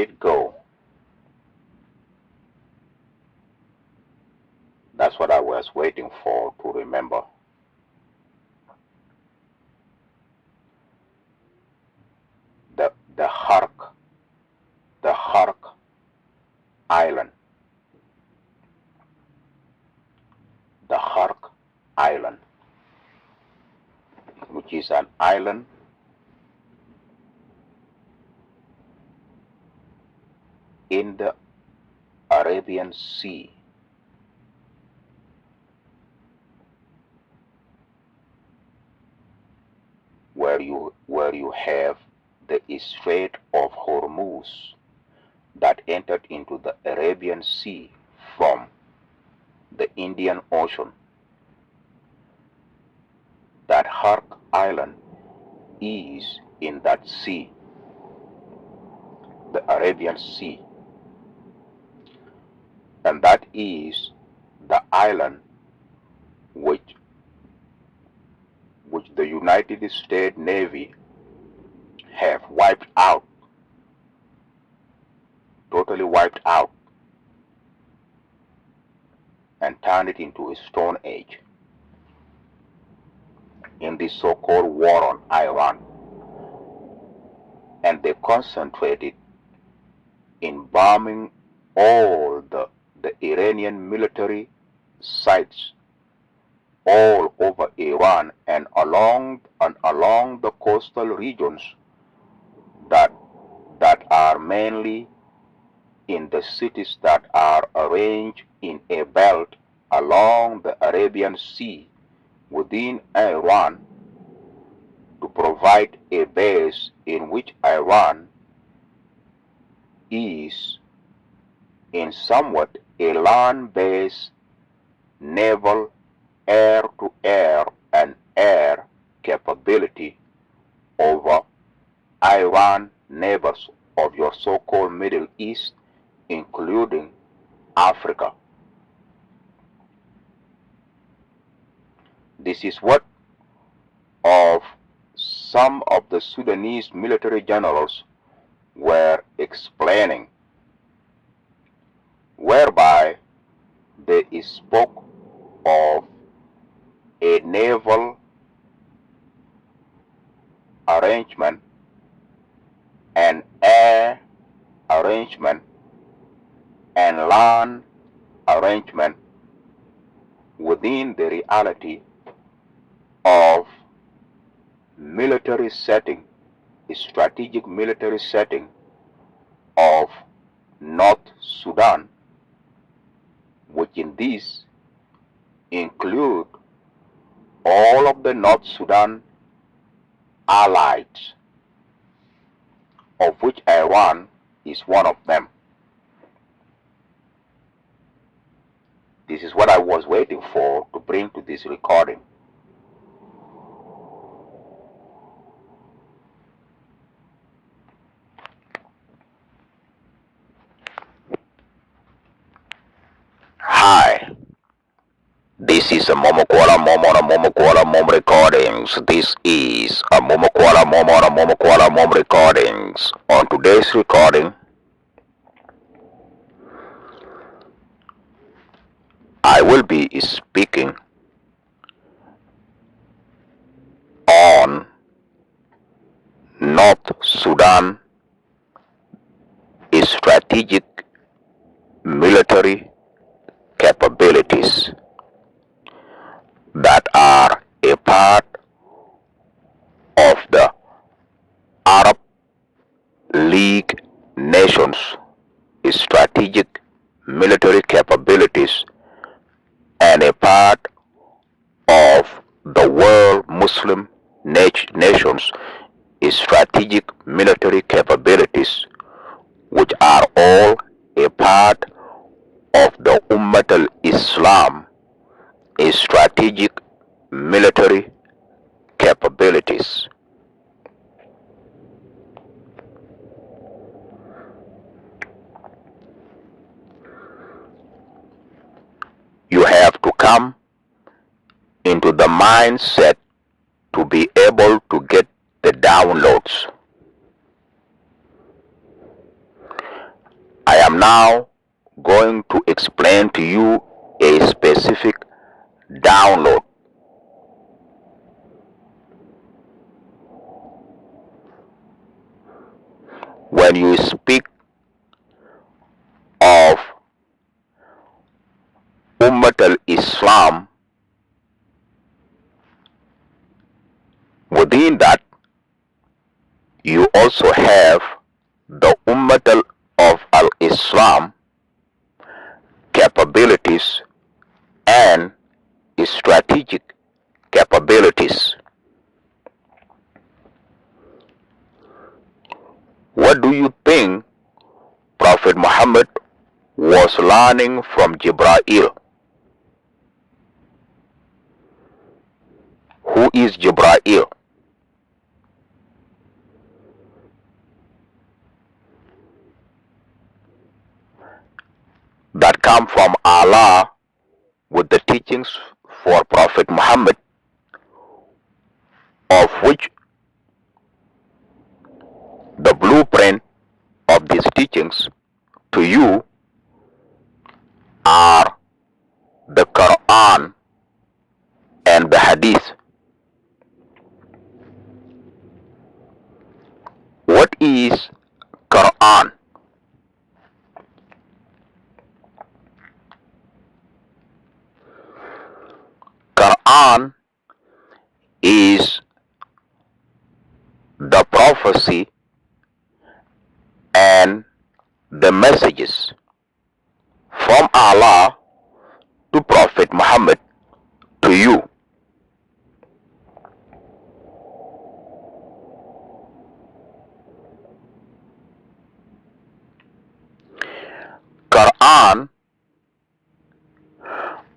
it go? That's what I was waiting for to remember. The Hark Island. The Hark Island, which is an island in the Arabian Sea. Where you have the Strait of Hormuz that entered into the Arabian Sea from the Indian Ocean. That Hark Island is in that sea, the Arabian Sea, and that is the island which the United States Navy have wiped out, totally wiped out, and turned it into a Stone Age in the so-called war on Iran. And they concentrated in bombing all the Iranian military sites all over Iran and along the coastal regions that are mainly in the cities that are arranged in a belt along the Arabian Sea within Iran, to provide a base in which Iran is in somewhat a land-based naval air-to-air and air capability over Iran neighbors of your so-called Middle East, including Africa. This is what of some of the Sudanese military generals were explaining, whereby they spoke of a naval arrangement, an air arrangement, and land arrangement within the reality of military setting, strategic military setting of North Sudan, which in this include all of the North Sudan allies, of which Iran is one of them. This is what I was waiting for to bring to this recording. Hi, this is a Momokwala Mom recordings. This is a Momokwala Mom recordings. On today's recording, I will be speaking on North Sudan strategic military capabilities that are a part of the Arab League nations' strategic military capabilities and a part of the world Muslim nations' strategic military capabilities, which are all a part of the Ummah al-Islam strategic military capabilities. You have to come into the mindset to be able to get the downloads. I am now going to explain to you a specific download. When you speak of Ummat al-Islam, within that you also have the Ummat of al-Islam capabilities and strategic capabilities. What do you think Prophet Muhammad was learning from Jibreel? Who is Jibreel? That come from Allah with the teachings for Prophet Muhammad, of which the blueprint of these teachings to you are the Quran and the Hadith. What is Quran? Quran is the prophecy and the messages from Allah to Prophet Muhammad to you. Quran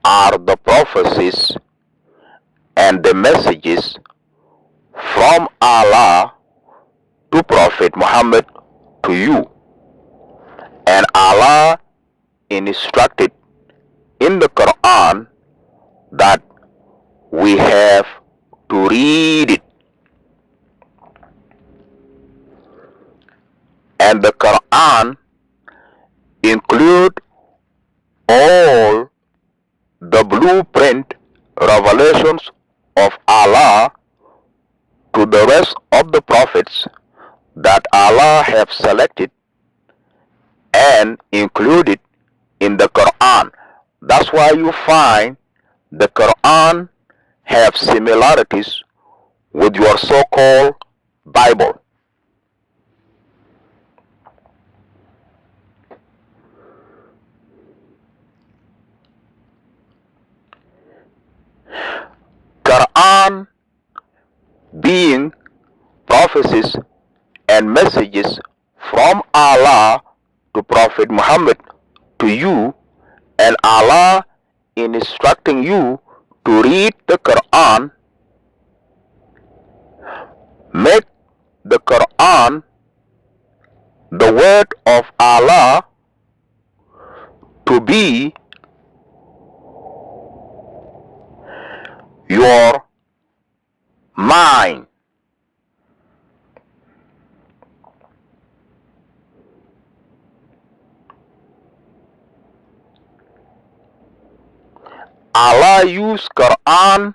are the prophecies and the messages from Allah to Prophet Muhammad to you. And Allah instructed in the Quran that we have to read it. And the Quran include all the blueprint revelations of Allah to the rest of the prophets that Allah have selected and included in the Quran. That's why you find the Quran have similarities with your so-called Bible. Quran being prophecies and messages from Allah to Prophet Muhammad to you, and Allah instructing you to read the Quran, make the Quran the word of Allah to be your mind. Allah use Quran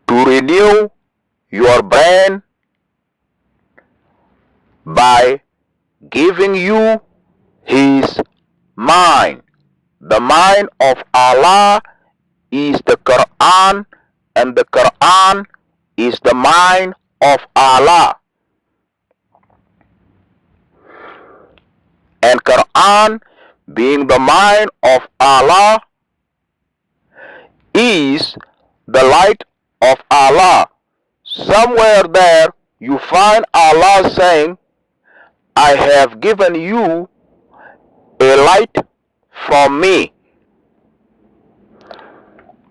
to renew your brain by giving you His mind. The mind of Allah is the Quran, and the Quran is the mind of Allah. And Quran being the mind of Allah is the light of Allah. Somewhere there you find Allah saying, I have given you a light from me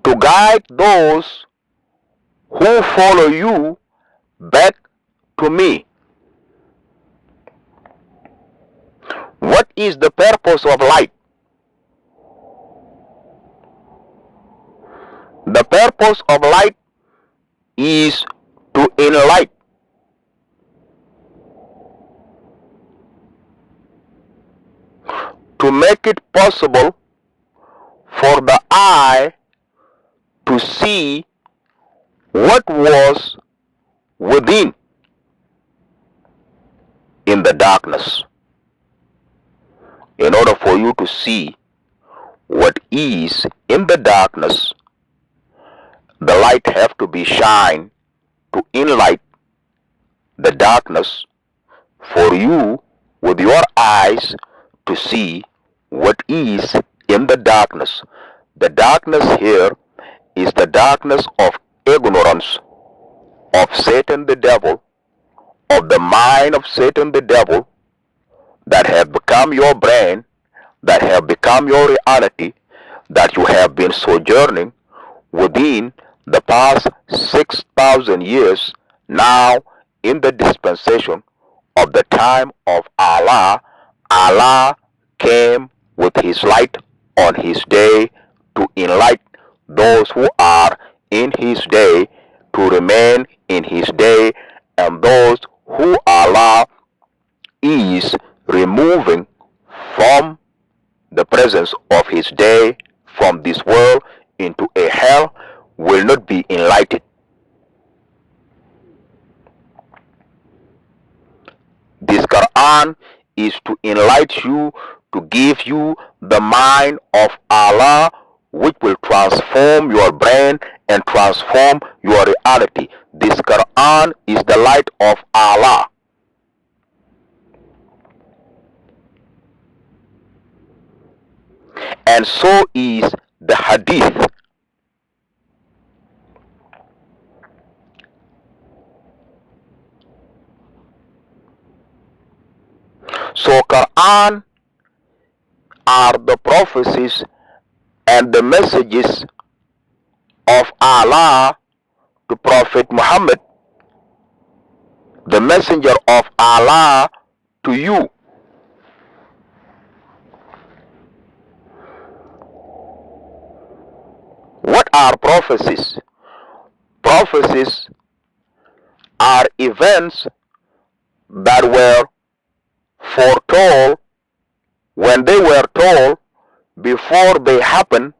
to guide those who follow you back to me. What is the purpose of light? The purpose of light is to enlighten. to make it possible for the eye to see what was within in the darkness. In order for you to see what is in the darkness, the light have to be shined to enlighten the darkness for you with your eyes to see what is in the darkness. The darkness here is the darkness of ignorance of Satan the devil, of the mind of Satan the devil, that have become your brain, that have become your reality, that you have been sojourning within the past 6,000 years, now in the dispensation of the time of Allah. Allah came with his light on his day to enlighten those who are in his day to remain in his day, and those who Allah is removing from the presence of his day from this world into a hell will not be enlightened. This Quran is to enlighten you, to give you the mind of Allah, which will transform your brain and transform your reality. This Quran is the light of Allah. And so is the Hadith. So Quran are the prophecies and the messages of Allah to Prophet Muhammad, the messenger of Allah to you. What are prophecies? Prophecies are events that were foretold when they were told before they happen,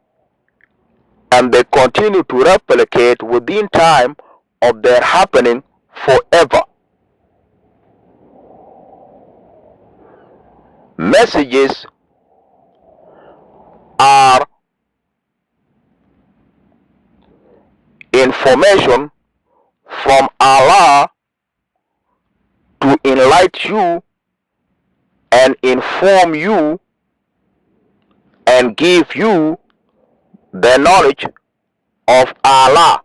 and they continue to replicate within time of their happening forever. Messages are information from Allah to enlighten you and inform you and give you the knowledge of Allah,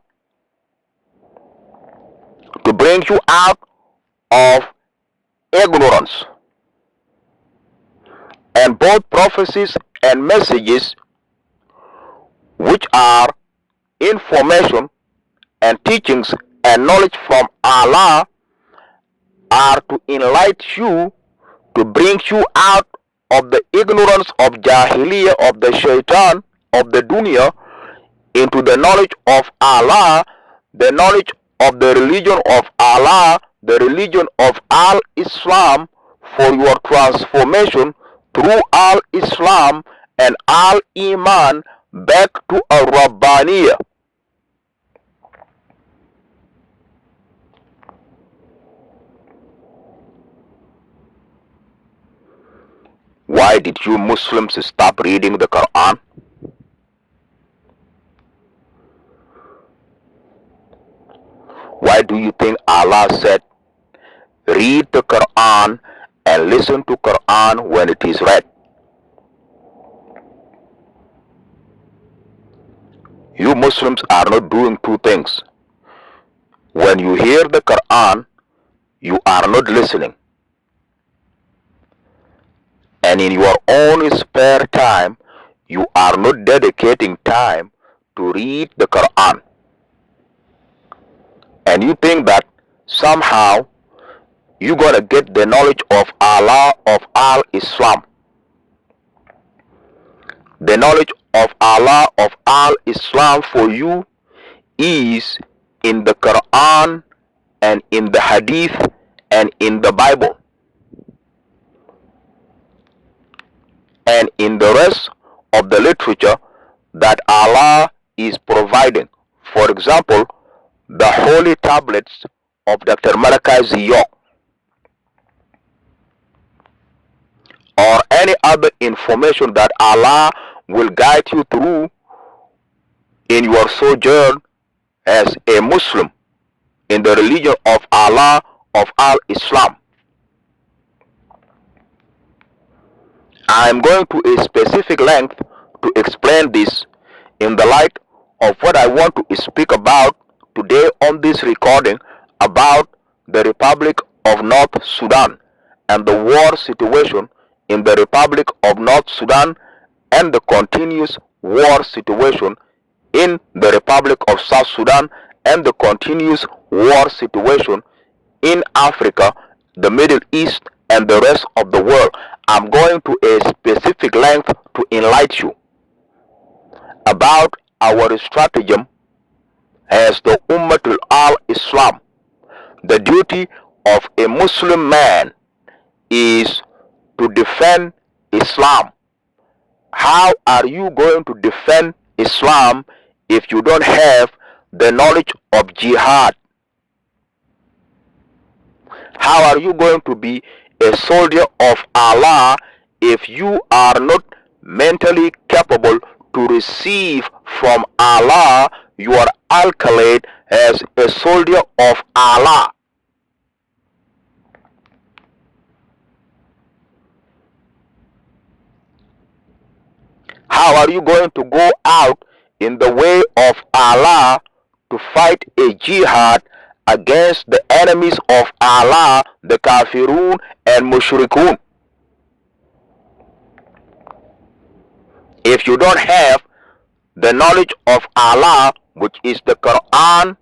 to bring you out of ignorance. And both prophecies and messages, which are information and teachings and knowledge from Allah, are to enlighten you, to bring you out of the ignorance of Jahiliyyah, of the Shaitan, of the dunya, into the knowledge of Allah, the knowledge of the religion of Allah, the religion of Al-Islam, for your transformation through Al-Islam and Al-Iman back to a Rabbaniyah. Why did you Muslims stop reading the Quran? Why do you think Allah said, read the Quran and listen to Quran when it is read? You Muslims are not doing two things. When you hear the Quran, you are not listening. And in your own spare time, you are not dedicating time to read the Quran. And you think that somehow you're going to get the knowledge of Allah, of Al-Islam. The knowledge of Allah, of Al-Islam for you is in the Quran and in the Hadith and in the Bible. and in the rest of the literature that Allah is providing. For example, the holy tablets of Dr. Malachi Ziyok, or any other information that Allah will guide you through in your sojourn as a Muslim in the religion of Allah of Al-Islam. I am going to a specific length to explain this in the light of what I want to speak about today on this recording about the Republic of North Sudan and the war situation in the Republic of North Sudan and the continuous war situation in the Republic of South Sudan and the continuous war situation in Africa, the Middle East, and the rest of the world. I'm going to a specific length to enlighten you about our stratagem as the Ummatul al-Islam. The duty of a Muslim man is to defend Islam. How are you going to defend Islam if you don't have the knowledge of jihad? How are you going to be a soldier of Allah if you are not mentally capable to receive from Allah your accolade as a soldier of Allah? How are you going to go out in the way of Allah to fight a jihad against the enemies of Allah, the Kafirun and Mushrikun? If you don't have the knowledge of Allah, which is the Quran,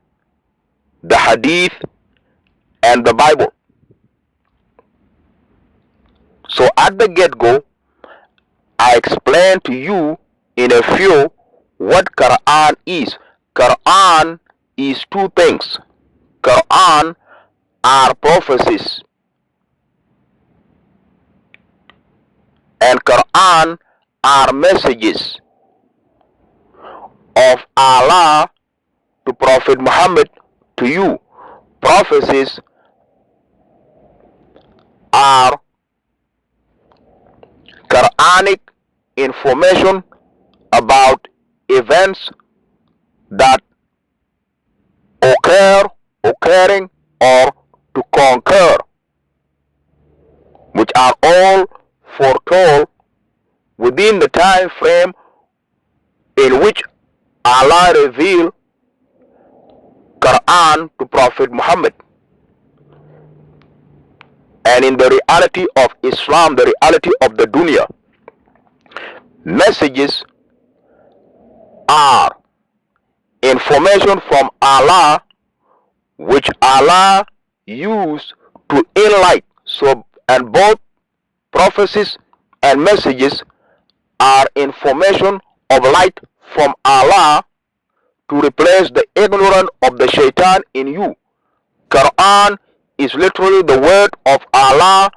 the Hadith, and the Bible. So at the get-go, I explain to you in a few what Quran is. Quran is two things. Quran are prophecies, and Quran are messages of Allah to Prophet Muhammad to you. Prophecies are Quranic information about events that occurring, or to conquer, which are all foretold within the time frame in which Allah revealed Quran to Prophet Muhammad. And in the reality of Islam, the reality of the dunya, messages are information from Allah which Allah used to enlighten. So, and both prophecies and messages are information of light from Allah to replace the ignorance of the shaitan in you. Quran is literally the word of Allah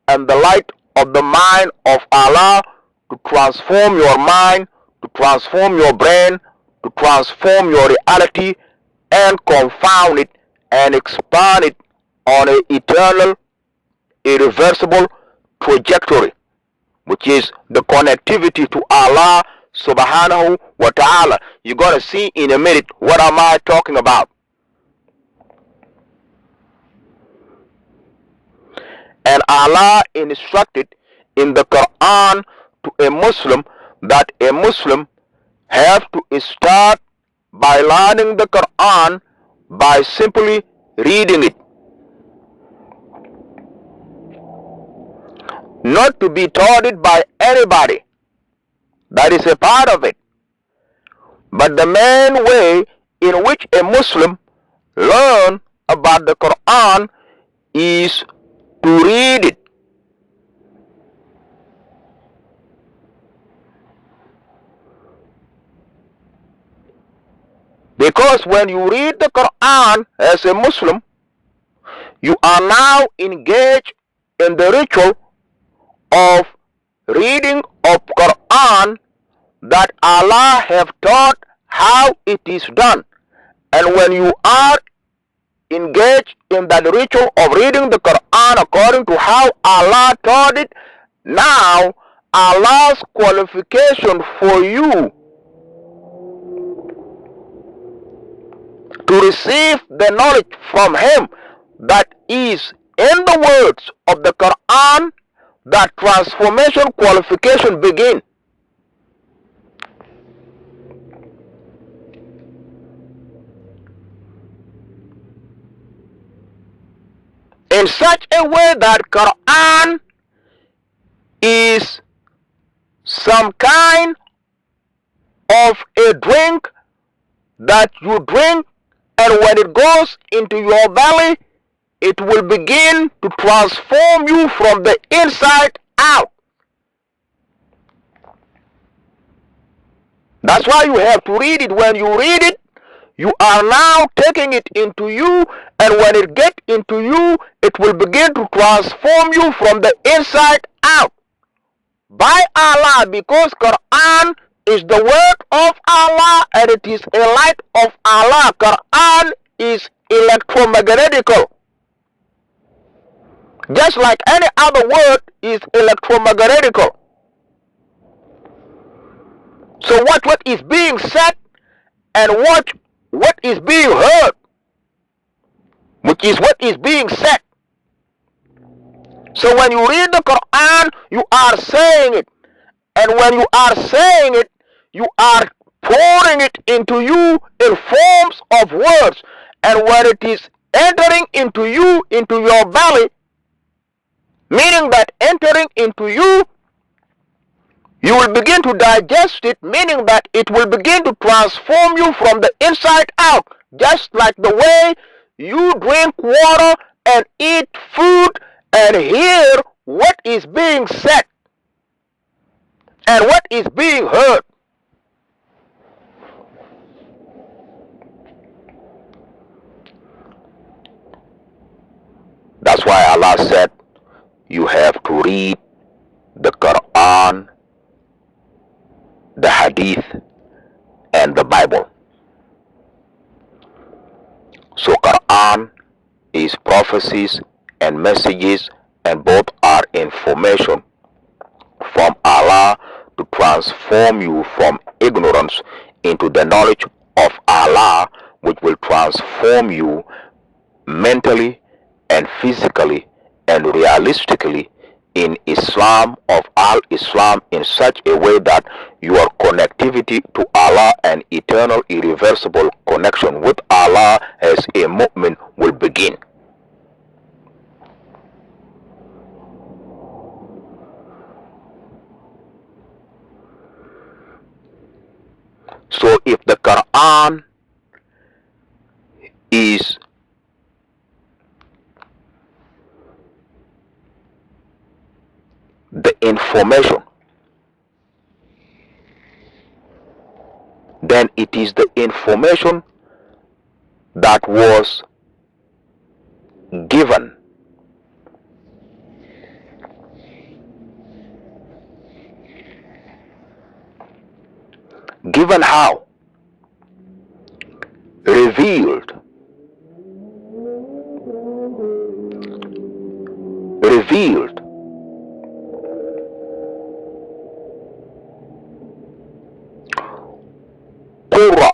and the light of the mind of Allah to transform your mind, to transform your brain, to transform your reality and confound it and expand it on an eternal, irreversible trajectory, which is the connectivity to Allah subhanahu wa ta'ala. You're going to see in a minute what am I talking about. And Allah instructed in the Quran to a Muslim that a Muslim have to start by learning the Quran by simply reading it. Not to be taught it by anybody. That is a part of it. But the main way in which a Muslim learn about the Quran is to read it. Because when you read the Quran as a Muslim, you are now engaged in the ritual of reading of Quran that Allah have taught how it is done. And when you are engaged in that ritual of reading the Quran according to how Allah taught it, now Allah's qualification for you to receive the knowledge from Him that is in the words of the Quran, that transformation qualification begin. In such a way that Quran is some kind of a drink that you drink, and when it goes into your belly, it will begin to transform you from the inside out. That's why you have to read it. When you read it, you are now taking it into you, and when it gets into you, it will begin to transform you from the inside out. By Allah, because Quran is the word of Allah and it is a light of Allah. Quran is electromagnetical. Just like any other word is electromagnetical. So what is being said and what is being heard, which is what is being said. So when you read the Quran, you are saying it. And when you are saying it, you are pouring it into you in forms of words. And when it is entering into you, into your belly, meaning that entering into you, you will begin to digest it, meaning that it will begin to transform you from the inside out. Just like the way you drink water and eat food and hear what is being said and what is being heard. That's why Allah said you have to read the Quran, the Hadith, and the Bible. So Quran is prophecies and messages, and both are information from Allah to transform you from ignorance into the knowledge of Allah, which will transform you mentally and physically and realistically in Islam, of Al-Islam, in such a way that your connectivity to Allah and eternal irreversible connection with Allah as a mu'min will begin. So if the Quran is the information, then it is the information that was given. Given how? Revealed. Revealed. Qurra.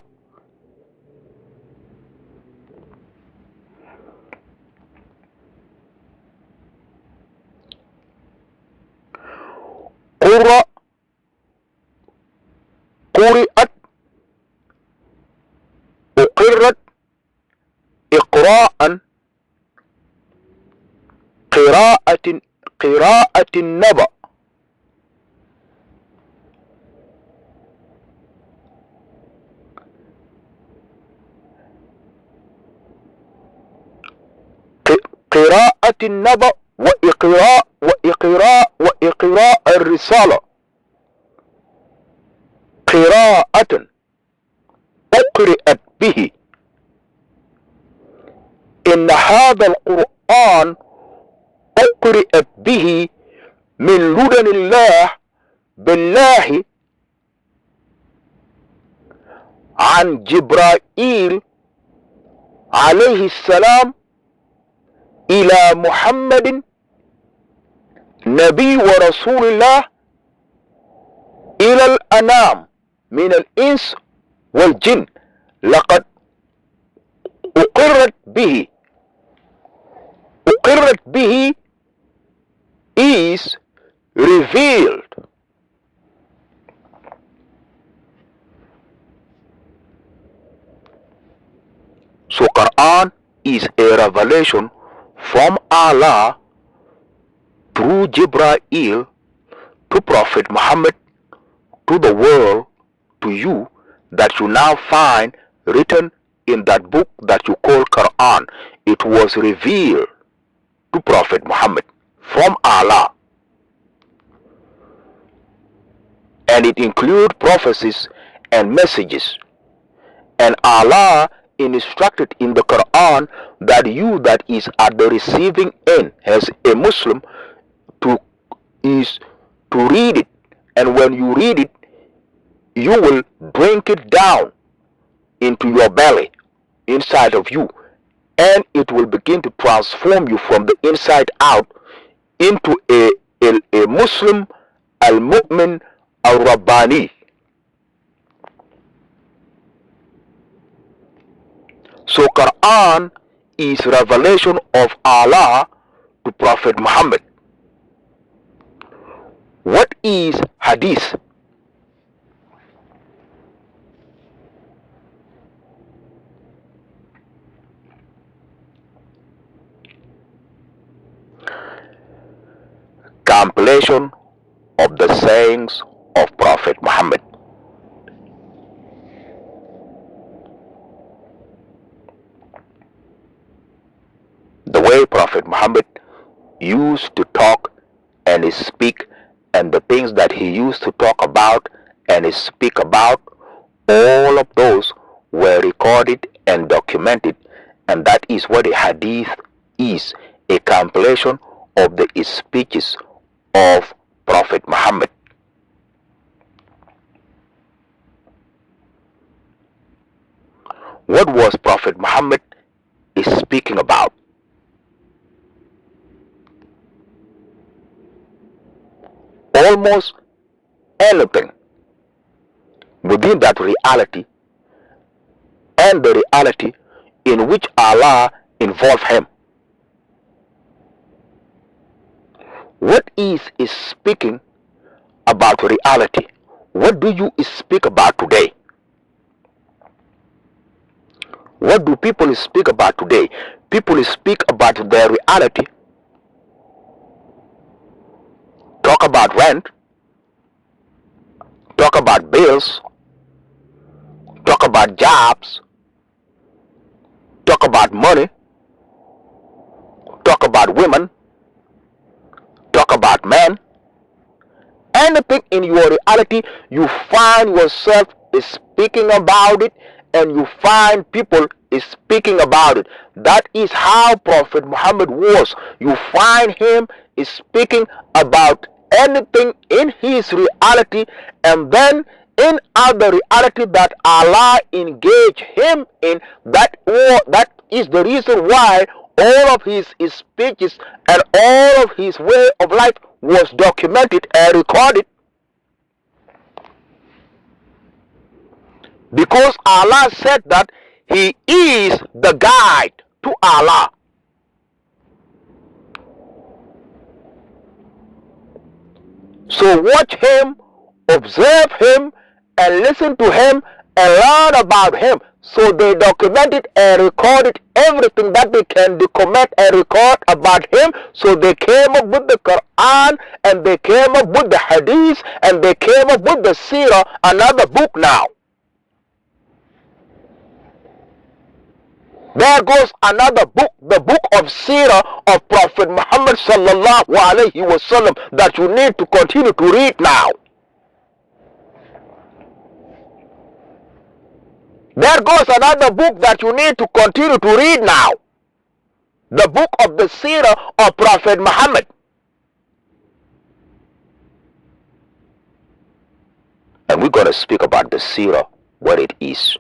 Qurra. قرأت أقرت إقراء قراءة النبأ قراءة النبأ وإقراء الرسالة قراءة أقرأت به. إن هذا القرآن أقرأت به من لدن الله بالله عن جبرائيل عليه السلام إلى محمد نبي ورسول الله إلى الأنام من الإنس والجن لقد أقرت به is revealed. So Quran is a revelation from Allah through Jibreel to Prophet Muhammad to the world, to you, that you now find written in that book that you call Quran. It was revealed to Prophet Muhammad from Allah, and it includes prophecies and messages, and Allah instructed in the Quran that you that is at the receiving end as a Muslim is to read it, and when you read it, you will drink it down into your belly, inside of you, and it will begin to transform you from the inside out into a Muslim, al-Mu'min, al-Rabbani. So Quran is revelation of Allah to Prophet Muhammad. What is Hadith? Compilation of the sayings of Prophet Muhammad. The way Prophet Muhammad used to talk and speak, and the things that he used to talk about and speak about, all of those were recorded and documented, and that is what a hadith is, a compilation of the speeches of Prophet Muhammad. What was Prophet Muhammad speaking about? Almost anything within that reality and the reality in which Allah involved him. What is speaking about reality? What do you speak about today? What do people speak about today? People speak about their reality. Talk about rent, talk about bills, talk about jobs, talk about money, talk about women, talk about men. Anything in your reality, you find yourself speaking about it, and you find people speaking about it. That is how Prophet Muhammad was. You find him speaking about anything in his reality, and then in other reality that Allah engaged him in, that is the reason why all of his speeches and all of his way of life was documented and recorded. Because Allah said that he is the guide to Allah. So watch him, observe him, and listen to him, and learn about him. So they documented and recorded everything that they can document and record about him. So they came up with the Quran, and they came up with the Hadith, and they came up with the Seerah, another book now. There goes another book, the book of Seerah of Prophet Muhammad sallallahu alaihi wasallam, that you need to continue to read now. There goes another book that you need to continue to read now. The book of the Seerah of Prophet Muhammad. And we're going to speak about the Sirah, what it is.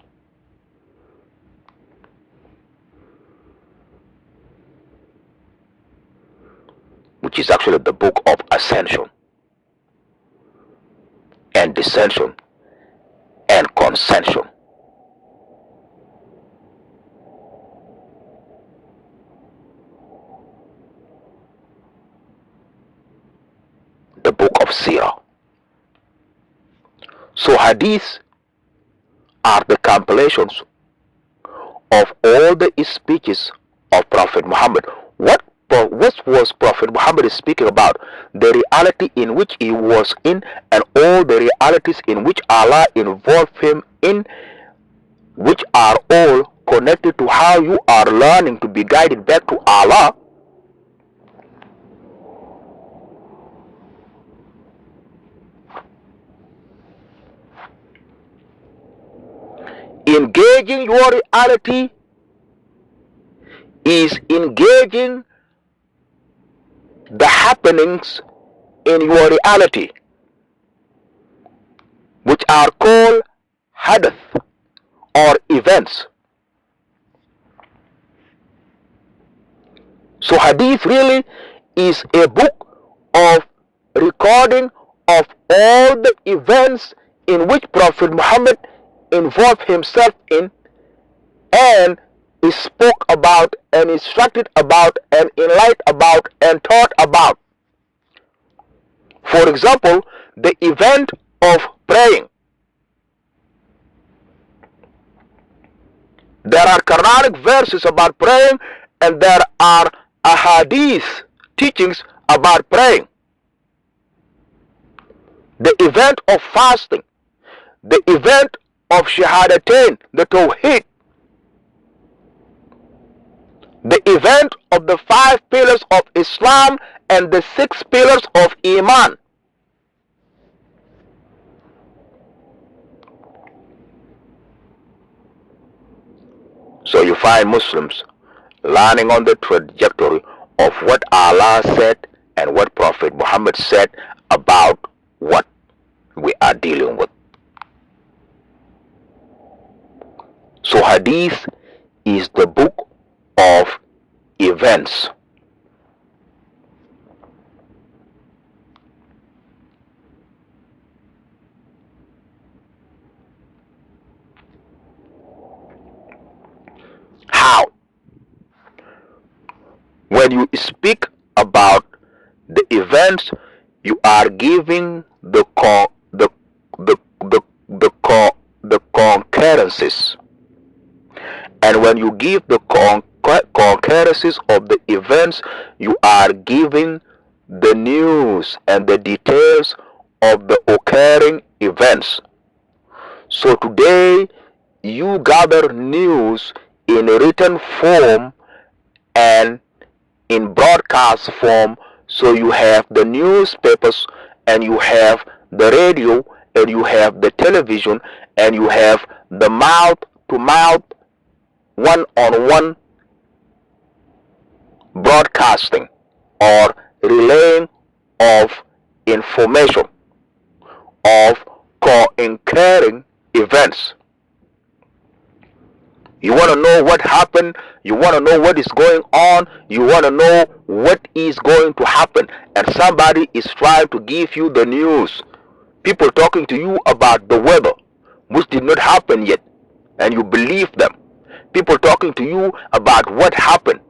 Which is actually the book of ascension and descension and consension. The book of Sirah. So hadiths are the compilations of all the speeches of Prophet Muhammad. What was Prophet Muhammad speaking about? The reality in which he was in, and all the realities in which Allah involved him in, which are all connected to how you are learning to be guided back to Allah. Engaging your reality is engaging the happenings in your reality, which are called hadath or events. So hadith really is a book of recording of all the events in which Prophet Muhammad involved himself in, and he spoke about and instructed about and enlightened about and taught about. For example, the event of praying. There are Quranic verses about praying, and there are ahadith teachings about praying. The event of fasting, the event of Shahadatain, the Tawheed, the event of the 5 pillars of Islam and the 6 pillars of Iman. So you find Muslims learning on the trajectory of what Allah said and what Prophet Muhammad said about what we are dealing with. So hadith is the book of events. How? When you speak about the events, you are giving the concurrences. And when you give the concurrences of the events, you are giving the news and the details of the occurring events. So today, you gather news in written form and in broadcast form. So you have the newspapers, and you have the radio, and you have the television, and you have the mouth-to-mouth, one-on-one broadcasting or relaying of information of co-occurring events. You want to know what happened, you want to know what is going on, you want to know what is going to happen, and somebody is trying to give you the news. People talking to you about the weather, which did not happen yet, and you believe them. People talking to you about what happened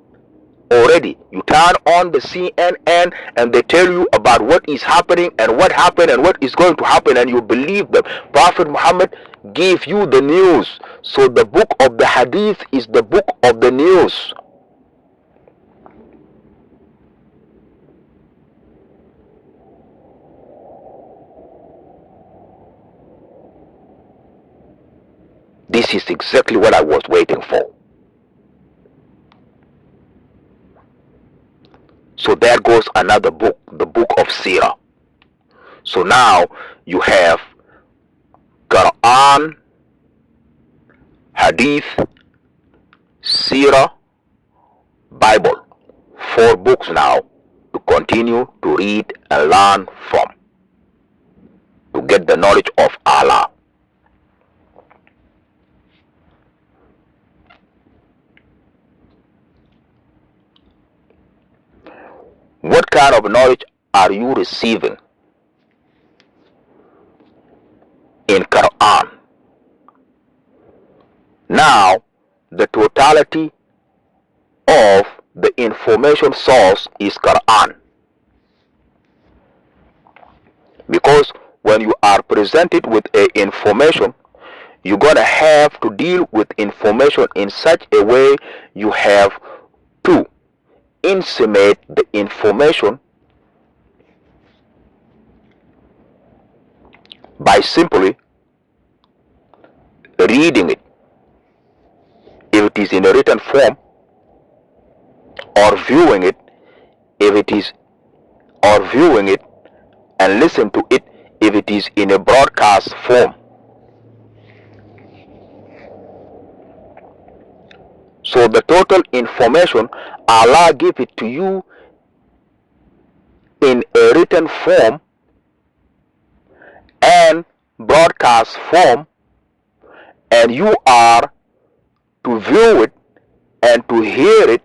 already. You turn on the CNN and they tell you about what is happening and what happened and what is going to happen, and you believe them. Prophet Muhammad gave you the news. So the book of the hadith is the book of the news. This is exactly what I was waiting for. So there goes another book, the book of Sirah. So now you have Quran, Hadith, Sirah, Bible. 4 books now to continue to read and learn from. to get the knowledge of Allah. What kind of knowledge are you receiving in Quran? Now, the totality of the information source is Quran. Because when you are presented with a information, you're going to have to deal with information in such a way you have to inseminate the information by simply reading it, if it is in a written form, or viewing it, if it is, or viewing it and listen to it if it is in a broadcast form. So the total information, Allah give it to you in a written form and broadcast form, and you are to view it and to hear it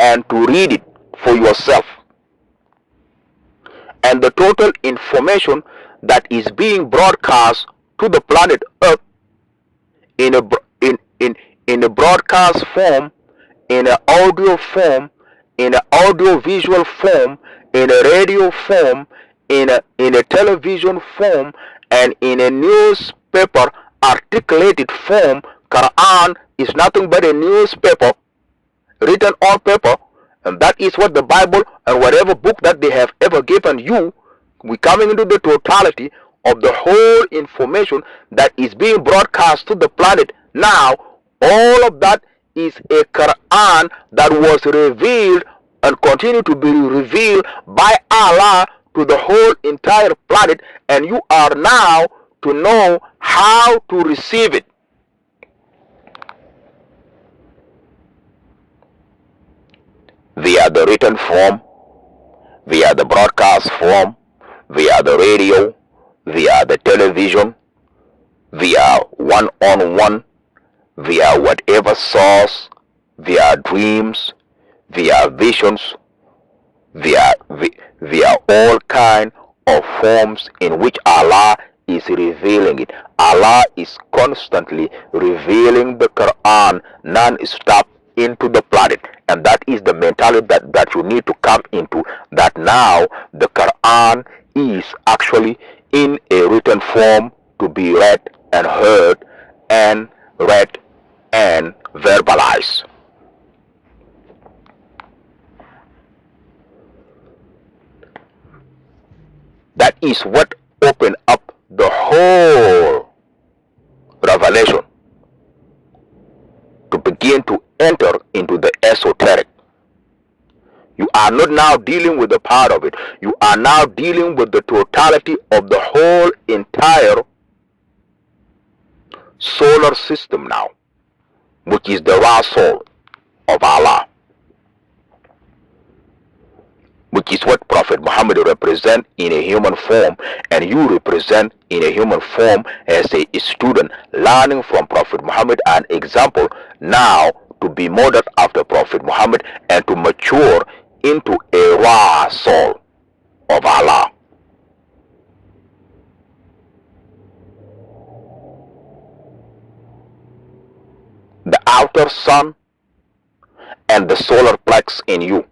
and to read it for yourself. And the total information that is being broadcast to the planet Earth in a broadcast form, in an audio form, in an audio visual form, in a radio form, in a television form, and in a newspaper articulated form. Quran is nothing but a newspaper written on paper, and that is what the Bible and whatever book that they have ever given you. We're coming into the totality of the whole information that is being broadcast to the planet now. All of that is a Quran that was revealed and continue to be revealed by Allah to the whole entire planet, and you are now to know how to receive it. Via the written form, via the broadcast form, via the radio, via the television, via one-on-one, via whatever source, via dreams, via visions, via all kind of forms in which Allah is revealing it. Allah is constantly revealing the Quran non-stop into the planet, and that is the mentality that you need to come into, that now the Quran is actually in a written form to be read and heard and read and verbalized. That is what opened up the whole revelation to begin to enter into the esoteric. You are not now dealing with a part of it. You are now dealing with the totality of the whole entire solar system now, which is the raw soul of Allah, which is what Prophet Muhammad represents in a human form, and you represent in a human form as a student learning from Prophet Muhammad, an example now to be modeled after Prophet Muhammad and to mature into a raw soul of Allah. The outer sun and the solar plex in you,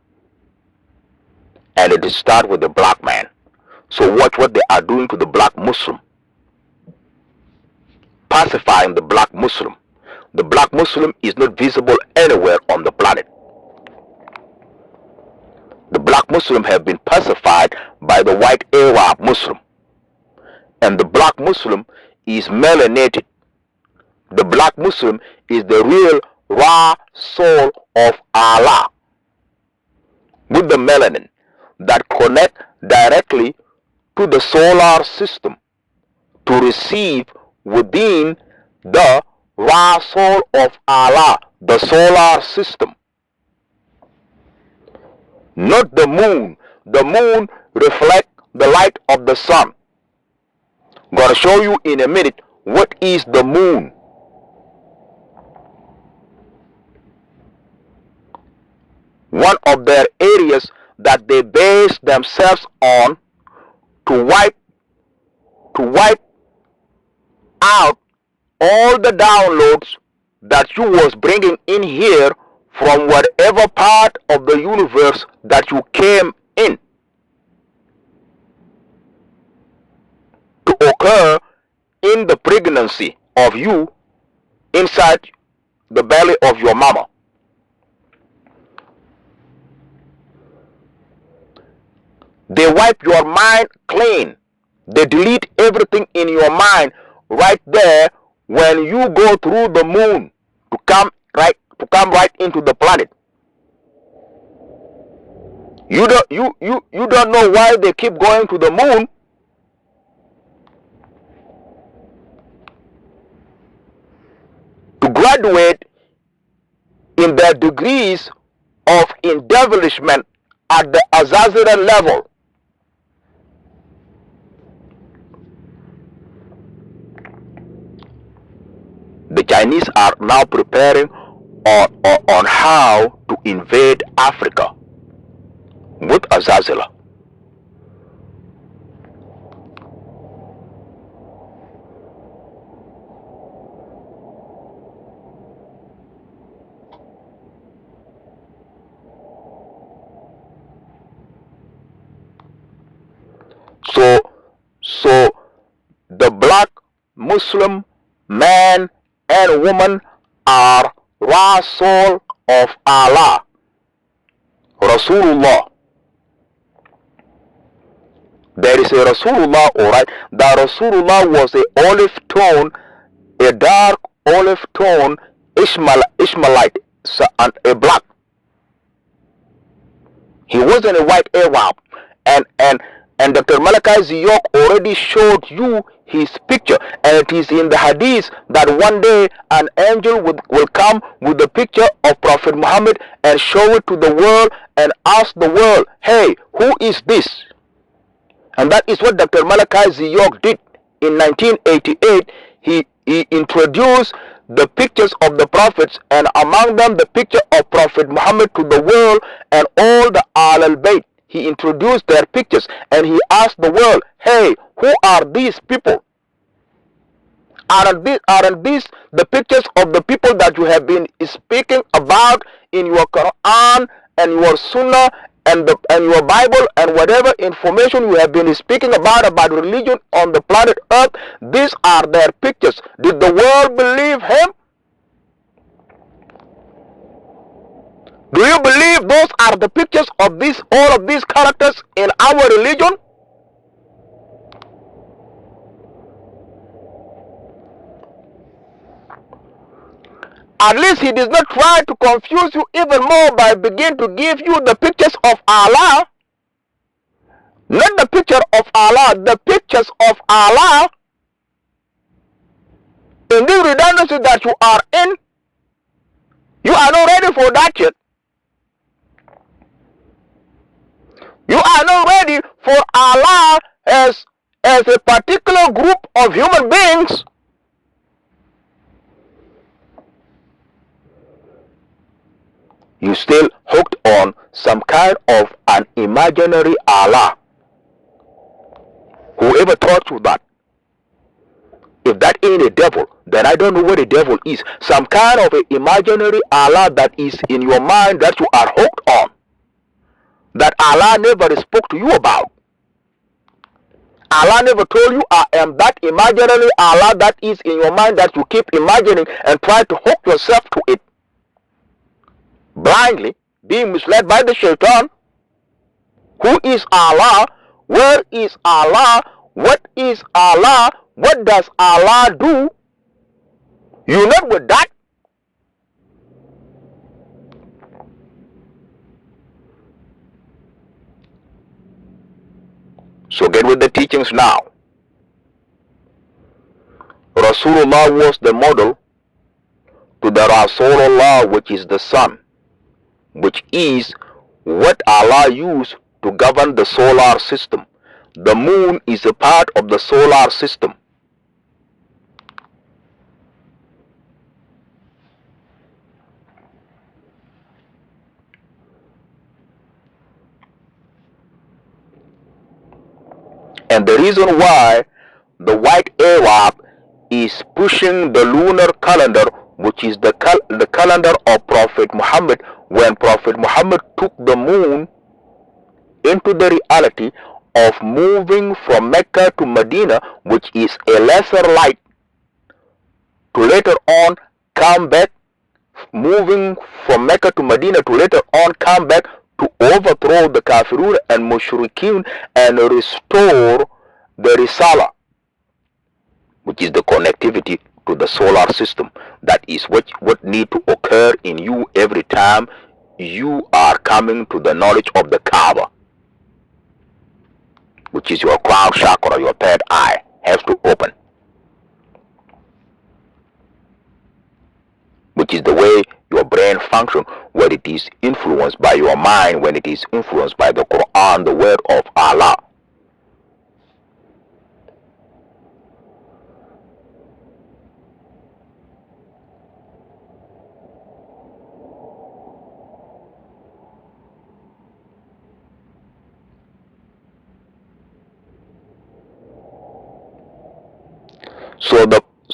and it starts with the black man. So watch what they are doing to the black Muslim, pacifying the black Muslim. The black Muslim is not visible anywhere on the planet. The black Muslim have been pacified by the white Arab Muslim, and the black Muslim is melanated. The black Muslim is the real raw soul of Allah, with the melanin that connect directly to the solar system to receive within the raw soul of Allah, the solar system. Not the moon. The moon reflects the light of the sun. I'm going to show you in a minute what is the moon. One of their areas that they base themselves on to wipe out all the downloads that you was bringing in here from whatever part of the universe that you came in to occur in the pregnancy of you inside the belly of your mama. They wipe your mind clean. They delete everything in your mind right there when you go through the moon to come right into the planet. You don't know why they keep going to the moon. To graduate in their degrees of embellishment at the Azazira level. The Chinese are now preparing on how to invade Africa with Azazila. So the black Muslim man and woman are Rasul of Allah, Rasulullah. There is a Rasulullah, alright. That Rasulullah was a olive tone, a dark olive tone Ishmaelite, and a black. He wasn't a white Arab. And Dr. Malachi Ziyok already showed you his picture, and it is in the hadith that one day an angel will come with the picture of Prophet Muhammad and show it to the world and ask the world, hey, who is this? And that is what Dr. Malachi Ziyok did in 1988. He introduced the pictures of the prophets, and among them the picture of Prophet Muhammad, to the world, and all the Ahlul Bayt. He introduced their pictures and he asked the world, hey, who are these people? Aren't these the pictures of the people that you have been speaking about in your Quran and your Sunnah and your Bible and whatever information you have been speaking about religion on the planet Earth? These are their pictures. Did the world believe him? Do you believe those are the pictures of all of these characters in our religion? At least he does not try to confuse you even more by begin to give you the pictures of Allah. Not the picture of Allah, the pictures of Allah. In this redundancy that you are in, you are not ready for that yet. You are not ready for Allah as a particular group of human beings. You still hooked on some kind of an imaginary Allah. Whoever taught you that? If that ain't a devil, then I don't know what a devil is. Some kind of an imaginary Allah that is in your mind that you are hooked on, that Allah never spoke to you about. Allah never told you, I am that imaginary Allah that is in your mind that you keep imagining and try to hook yourself to it. Blindly, being misled by the shaitan. Who is Allah? Where is Allah? What is Allah? What does Allah do? You not with that. So get with the teachings now. Rasulullah was the model to the Rasulullah, which is the sun, which is what Allah used to govern the solar system. the moon is a part of the solar system. And the reason why the white Arab is pushing the lunar calendar, which is the calendar of Prophet Muhammad, when Prophet Muhammad took the moon into the reality of moving from Mecca to Medina, which is a lesser light, to later on come back, moving from Mecca to Medina to later on come back to overthrow the Kafirun and Mushrikeen and restore the Risala, which is the connectivity to the solar system. That is what need to occur in you every time you are coming to the knowledge of the Kaaba, which is your crown chakra, your third eye, has to open, which is the way your brain functions when it is influenced by your mind, when it is influenced by the Quran, the word of Allah.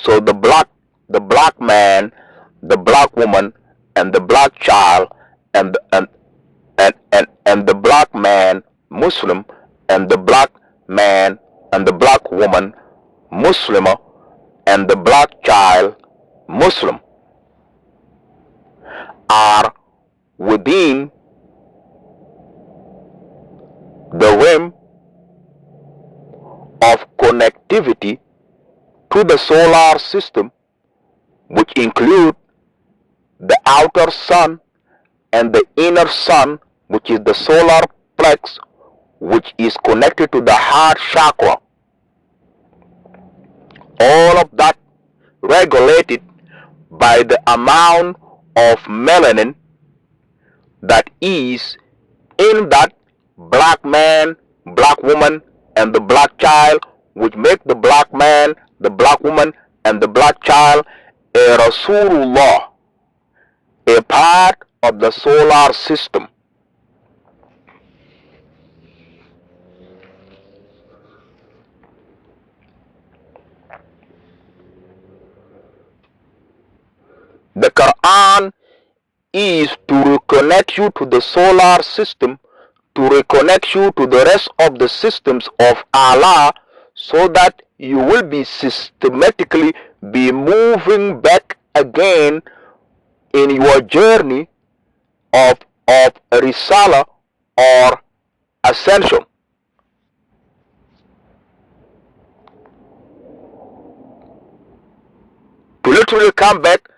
So the black man, the black woman, and the black child, and the black man Muslim, and the black man and the black woman Muslima, and the black child Muslim are within the realm of connectivity to the solar system, which include the outer sun and the inner sun, which is the solar plex, which is connected to the heart chakra. All of that regulated by the amount of melanin that is in that black man, black woman, and the black child, which make the black man, the black woman, and the black child a Rasulullah, a part of the solar system. The Quran is to reconnect you to the solar system, to reconnect you to the rest of the systems of Allah, so that you will be systematically be moving back again in your journey of Risala or ascension. To literally come back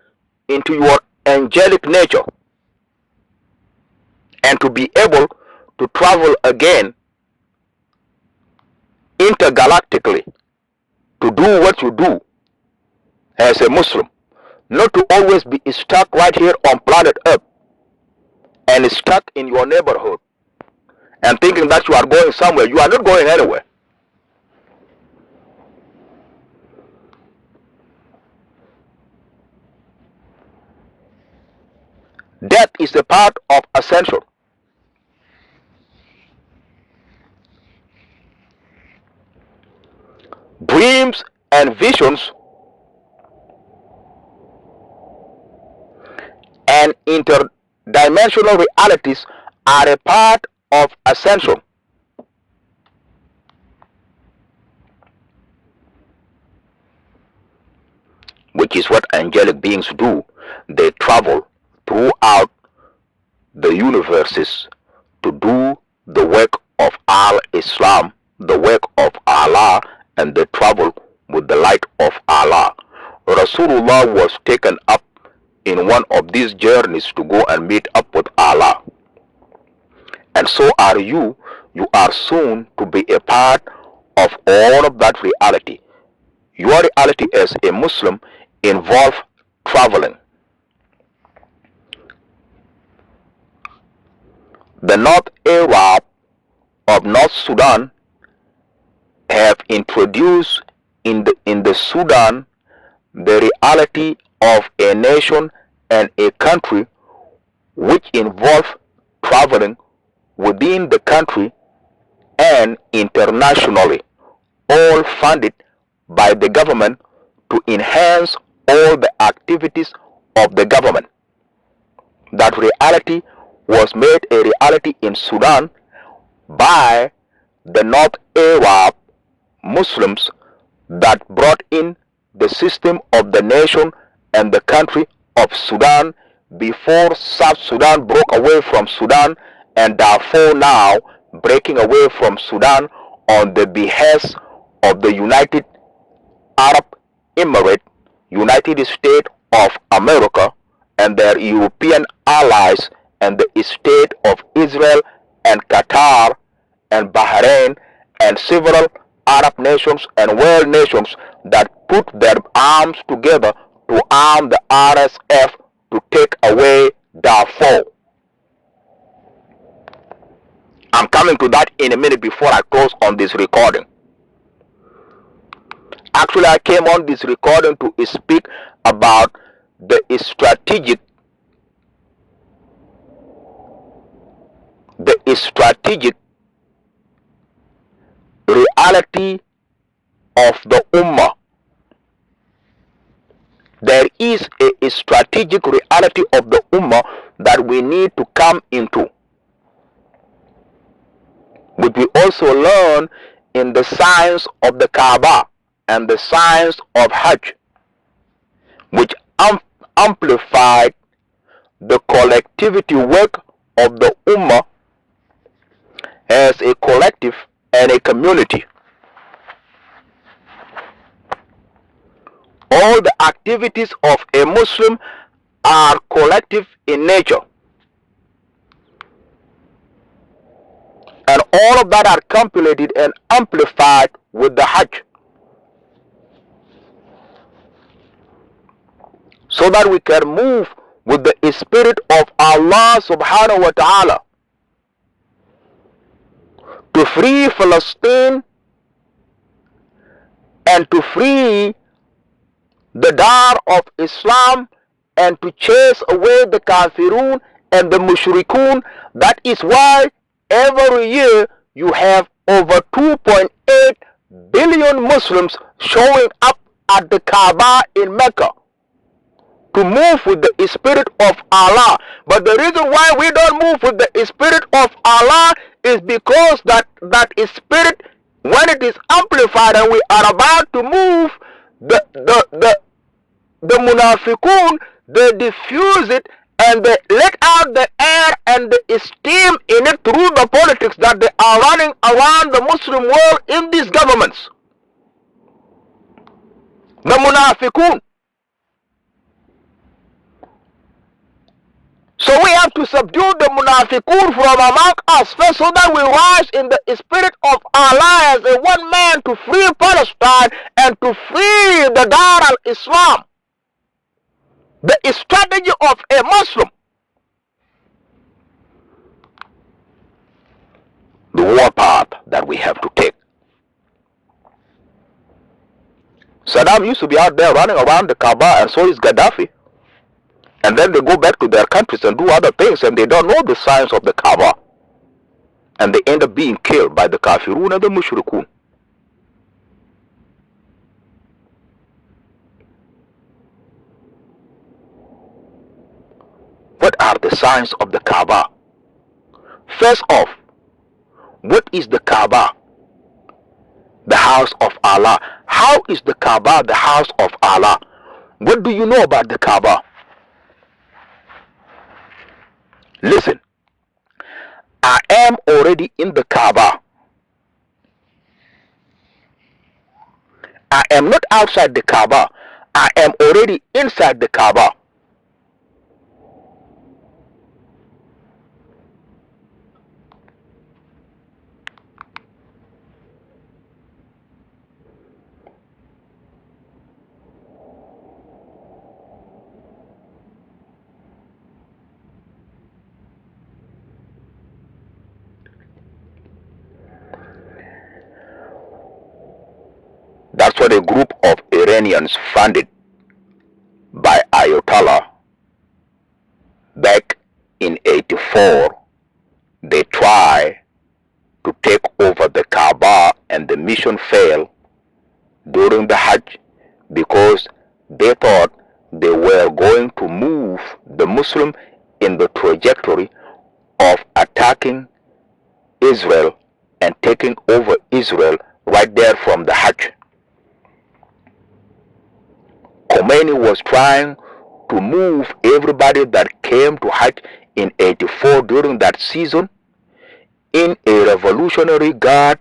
into your angelic nature and to be able to travel again intergalactically, to do what you do as a Muslim, not to always be stuck right here on planet Earth and stuck in your neighborhood and thinking that you are going somewhere. You are not going anywhere. Death is a part of ascension. Dreams and visions and interdimensional realities are a part of ascension. Which is what angelic beings do. They travel throughout the universes to do the work of Al-Islam, the work of Allah, and they travel with the light of Allah. Rasulullah was taken up in one of these journeys to go and meet up with Allah. And so are you. You are soon to be a part of all of that reality. Your reality as a Muslim involves traveling. The North Arab of North Sudan have introduced in the Sudan the reality of a nation and a country, which involve traveling within the country and internationally, all funded by the government to enhance all the activities of the government. That reality was made a reality in Sudan by the North Arab Muslims that brought in the system of the nation and the country of Sudan before South Sudan broke away from Sudan, and Darfur now breaking away from Sudan on the behest of the United Arab Emirates, United States of America, and their European allies, and the state of Israel and Qatar and Bahrain and several Arab nations and world nations that put their arms together to arm the RSF to take away Darfur. I'm coming to that in a minute before I close on this recording. Actually, I came on this recording to speak about the strategic reality of the Ummah. There is a strategic reality of the Ummah that we need to come into, which we also learn in the science of the Kaaba and the science of Hajj, which amplified the collectivity work of the Ummah as a collective and a community. All the activities of a Muslim are collective in nature, and all of that are compilated and amplified with the Hajj, so that we can move with the spirit of Allah subhanahu wa ta'ala to free Palestine and to free the Dar of Islam and to chase away the Kafirun and the Mushrikun. That is why every year you have over 2.8 billion Muslims showing up at the Kaaba in Mecca to move with the spirit of Allah. But the reason why we don't move with the spirit of Allah is because that spirit, when it is amplified and we are about to move, the munafiqun, they diffuse it and they let out the air and the steam in it through the politics that they are running around the Muslim world in these governments. The munafiqun. So we have to subdue the munafiqun from among us first, so that we rise in the spirit of Allah as a one man to free Palestine and to free the Dar al-Islam. The strategy of a Muslim. The war path that we have to take. Saddam used to be out there running around the Kaaba, and so is Gaddafi. And then they go back to their countries and do other things, and they don't know the science of the Kaaba. And they end up being killed by the Kafirun and the Mushrikun. What are the signs of the Kaaba? First off, what is the Kaaba? The house of Allah. How is the Kaaba the house of Allah? What do you know about the Kaaba? Listen, I am already in the Kaaba. I am not outside the Kaaba. I am already inside the Kaaba. for a group of Iranians funded by Ayatollah back in 84. They tried to take over the Kaaba, and the mission failed during the Hajj because they thought they were going to move the Muslim in the trajectory of attacking Israel and taking over Israel right there from the Hajj. Khomeini was trying to move everybody that came to Hajj in 84 during that season in a Revolutionary Guard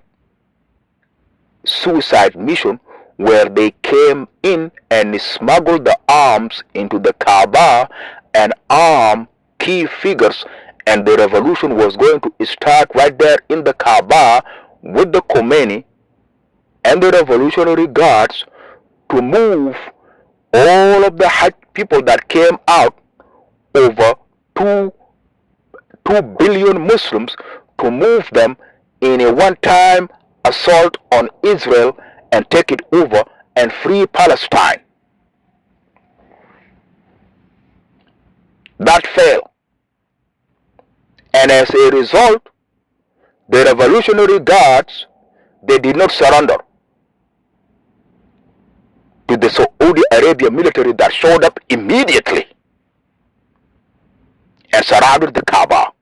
suicide mission, where they came in and smuggled the arms into the Kaaba and armed key figures, and the revolution was going to start right there in the Kaaba with the Khomeini and the Revolutionary Guards to move all of the Hajj people that came out, over 2 billion Muslims, to move them in a one-time assault on Israel and take it over and free Palestine. That failed. And as a result, the Revolutionary Guards, they did not surrender to the Saudi Arabia military that showed up immediately and surrounded the Kaaba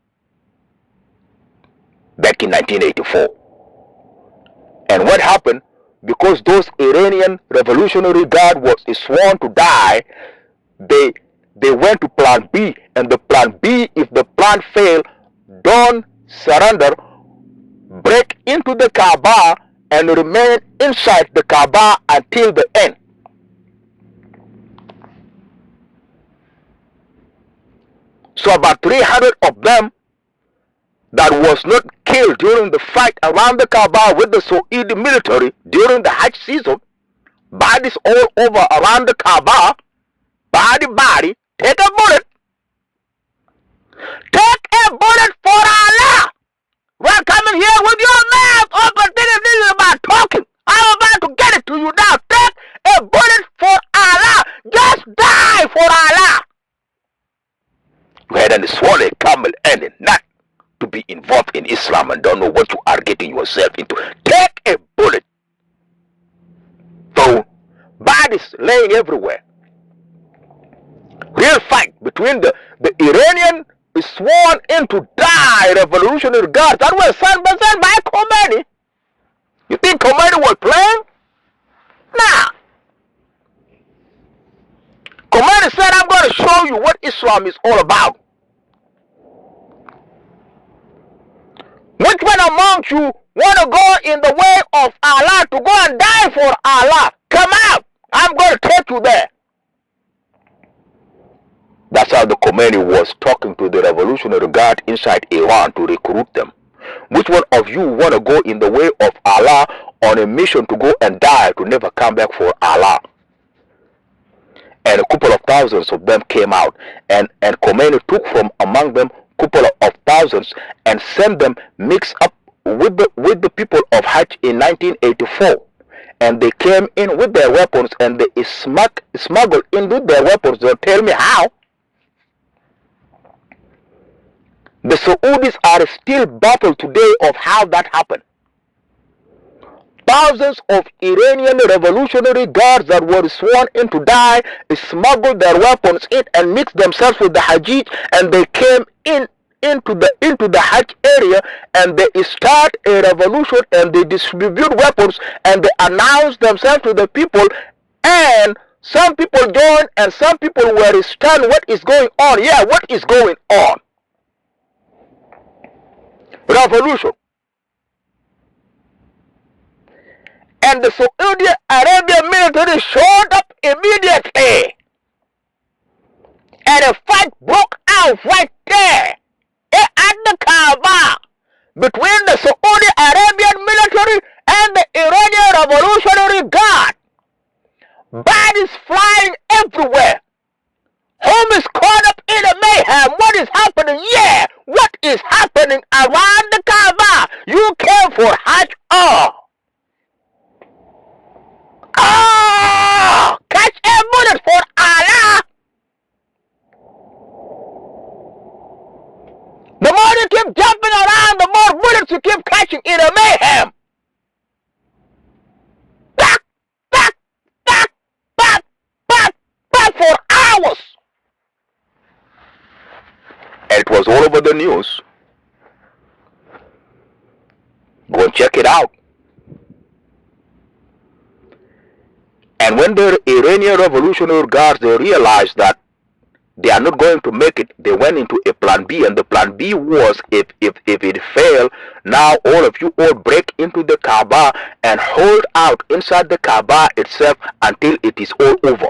back in 1984. And what happened? Because those Iranian Revolutionary Guard was sworn to die, they went to plan B, and the plan B, if the plan failed, don't surrender, break into the Kaaba and remain inside the Kaaba until the end. So about 300 of them that was not killed during the fight around the Kaaba with the Saudi military during the Hajj season, bodies all over around the Kaaba, body, take a bullet. Take a bullet for Allah. We're coming here with your mouth open. This is about talking. I'm about to get it to you now. Take a bullet for Allah. Just die for Allah. You had a swallow a camel and a nut to be involved in Islam and don't know what you are getting yourself into. Take a bullet. So, bodies laying everywhere. Real fight between the Iranian sworn in to die Revolutionary Guards that were sent by Khomeini. You think Khomeini was playing? Nah. Khomeini said, I'm going to show you what Islam is all about. Which one among you want to go in the way of Allah, to go and die for Allah? Come out. I'm going to take you there. That's how the Khomeini was talking to the Revolutionary Guard inside Iran to recruit them. Which one of you want to go in the way of Allah on a mission to go and die, to never come back for Allah? And a couple of thousands of them came out, and Khomeini took from among them a couple of thousands and sent them mixed up with the people of Hajj in 1984. And they came in with their weapons, and they smuggled in with their weapons. Don't tell me how. The Saudis are still baffled today of how that happened. Thousands of Iranian Revolutionary Guards that were sworn in to die smuggled their weapons in and mixed themselves with the Hajj, and they came into the Hajj area, and they start a revolution, and they distribute weapons, and they announce themselves to the people, and some people joined and some people were stunned. What is going on? Yeah, what is going on? Revolution. And the Saudi Arabian military showed up immediately, and a fight broke out right there at the Kaaba between the Saudi Arabian military and the Iranian Revolutionary Guard. Bodies flying everywhere. Home is caught up in a mayhem. What is happening? Yeah, what is happening around the Kaaba? You came for Hajj. Oh, keep jumping around, the more bullets you keep catching in a mayhem. Back, back, back, back, back, back for hours. And it was all over the news. Go and check it out. And when the Iranian Revolutionary Guards, they realized that they are not going to make it, they went into a plan B, and the plan B was if it failed, now all of you all break into the Kaaba and hold out inside the Kaaba itself until it is all over.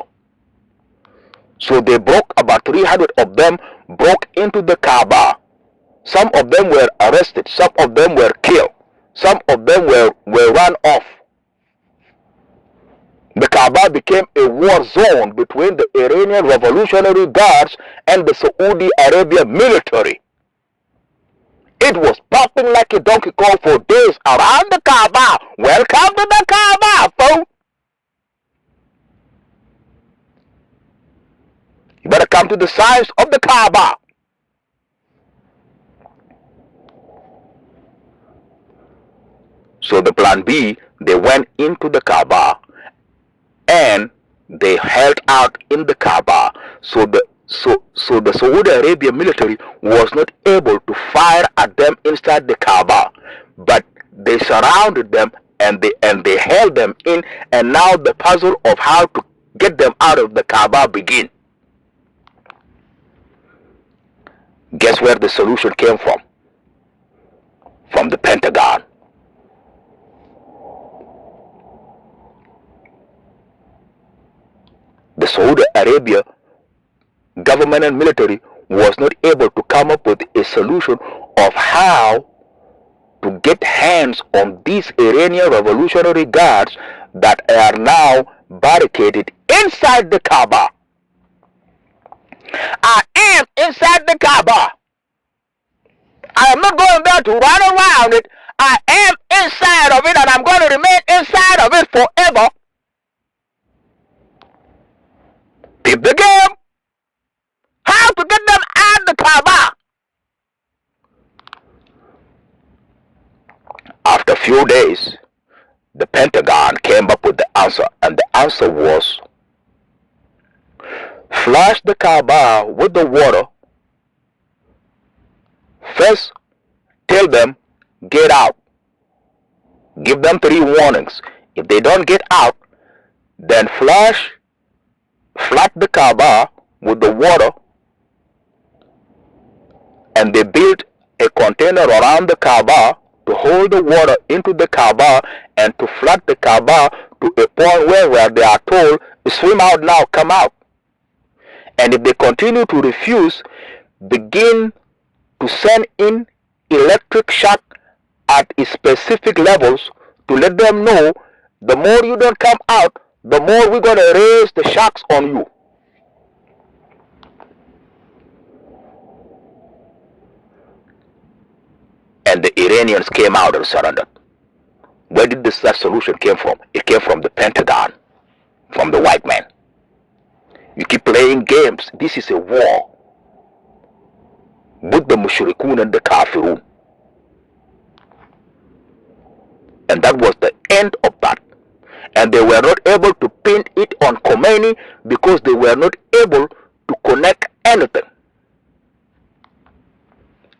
So they broke, about 300 of them broke into the Kaaba. Some of them were arrested, some of them were killed, some of them were run off. The Kaaba became a war zone between the Iranian Revolutionary Guards and the Saudi Arabia military. It was popping like a donkey Kong for days around the Kaaba. Welcome to the Kaaba, folks. You better come to the size of the Kaaba. So the plan B, they went into the Kaaba and they held out in the Kaaba. So the Saudi Arabia military was not able to fire at them inside the Kaaba, but they surrounded them and they held them in, and now the puzzle of how to get them out of the Kaaba began. Guess where the solution came from? From the Pentagon. The Saudi Arabia government and military was not able to come up with a solution of how to get hands on these Iranian Revolutionary Guards that are now barricaded inside the Kaaba. I am inside the Kaaba. I am not going there to run around it. I am inside of it, and I'm going to remain inside of it forever. Keep the game. How to get them out the Kaaba? After a few days, the Pentagon came up with the answer, and the answer was flush the Kaaba with the water. First, tell them, get out. Give them 3 warnings. If they don't get out, then flood the Kaaba with the water, and they built a container around the Kaaba to hold the water into the Kaaba and to flood the Kaaba to a point where they are told, swim out now, come out. And if they continue to refuse, begin to send in electric shock at specific levels to let them know the more you don't come out, the more we're going to raise the shocks on you. And the Iranians came out and surrendered. Where did that solution came from? It came from the Pentagon, from the white man. You keep playing games. This is a war with the Mushrikun and the Kafirun. And that was the end of that. And they were not able to pin it on Khomeini because they were not able to connect anything.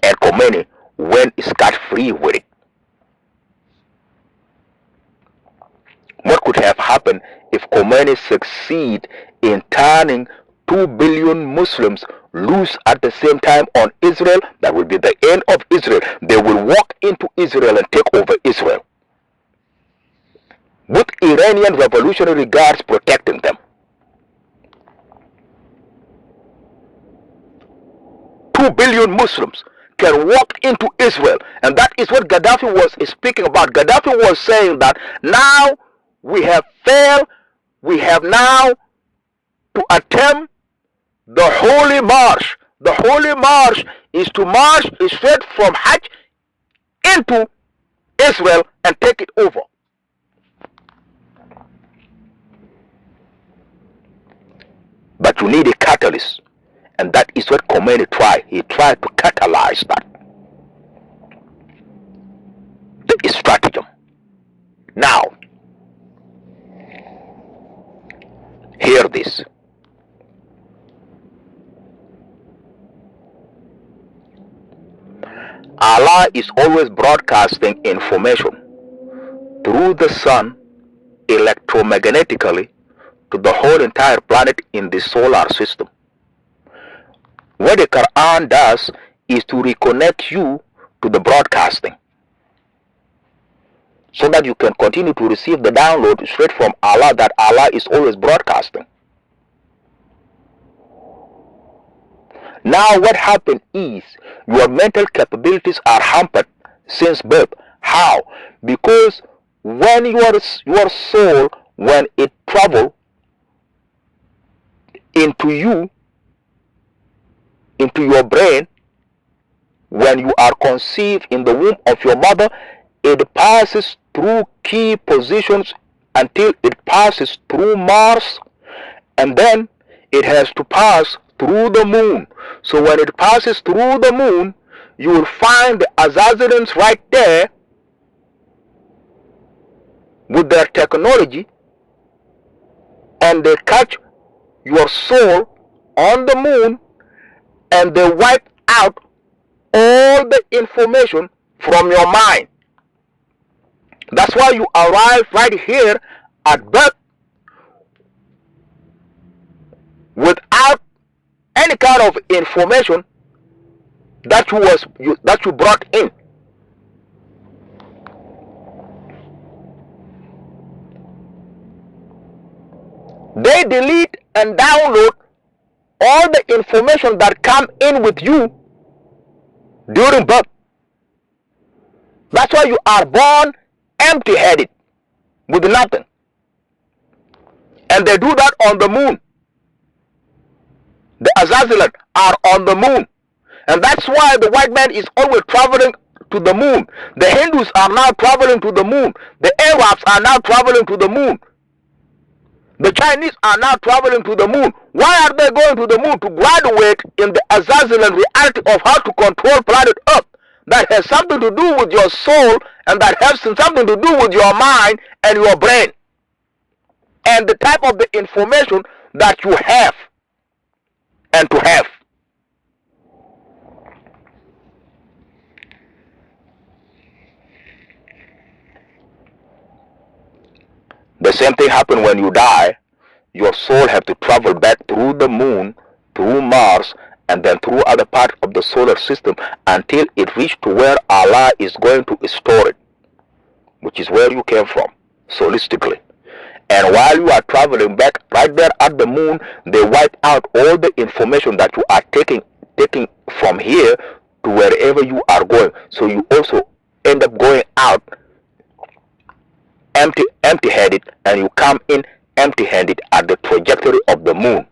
And Khomeini went scot-free with it. What could have happened if Khomeini succeed in turning 2 billion Muslims loose at the same time on Israel? That will be the end of Israel. They will walk into Israel and take over Israel, with Iranian Revolutionary Guards protecting them. 2 billion Muslims can walk into Israel, and that is what Gaddafi was speaking about. Gaddafi was saying that now we have failed, we have now to attempt the Holy March. The Holy March is to march straight from Hajj into Israel and take it over. But you need a catalyst, and that is what Khomeini tried. He tried to catalyze that. this. Allah is always broadcasting information through the sun electromagnetically to the whole entire planet in the solar system. What the Quran does is to reconnect you to the broadcasting so that you can continue to receive the download straight from Allah that Allah is always broadcasting. Now what happened is your mental capabilities are hampered since birth. How? Because when your soul, when it travels into you, into your brain, when you are conceived in the womb of your mother, it passes through key positions until it passes through Mars, and then it has to pass through the moon. So when it passes through the moon, you will find the Azazilians right there with their technology, and they catch your soul on the moon and they wipe out all the information from your mind. That's why you arrive right here at birth without any kind of information that you brought in. They delete and download all the information that come in with you during birth. That's why you are born empty-headed with nothing. And they do that on the moon. The Azazilans are on the moon. And that's why the white man is always traveling to the moon. The Hindus are now traveling to the moon. The Arabs are now traveling to the moon. The Chinese are now traveling to the moon. Why are they going to the moon? To graduate in the Azazilan reality of how to control planet Earth. That has something to do with your soul, and that has something to do with your mind and your brain. And the type of the information that you have and to have. The same thing happens when you die. Your soul have to travel back through the moon, through Mars, and then through other parts of the solar system until it reaches to where Allah is going to store it, which is where you came from, solistically. And while you are traveling back right there at the moon, they wipe out all the information that you are taking from here to wherever you are going. So you also end up going out empty-headed, and you come in empty-handed at the trajectory of the moon.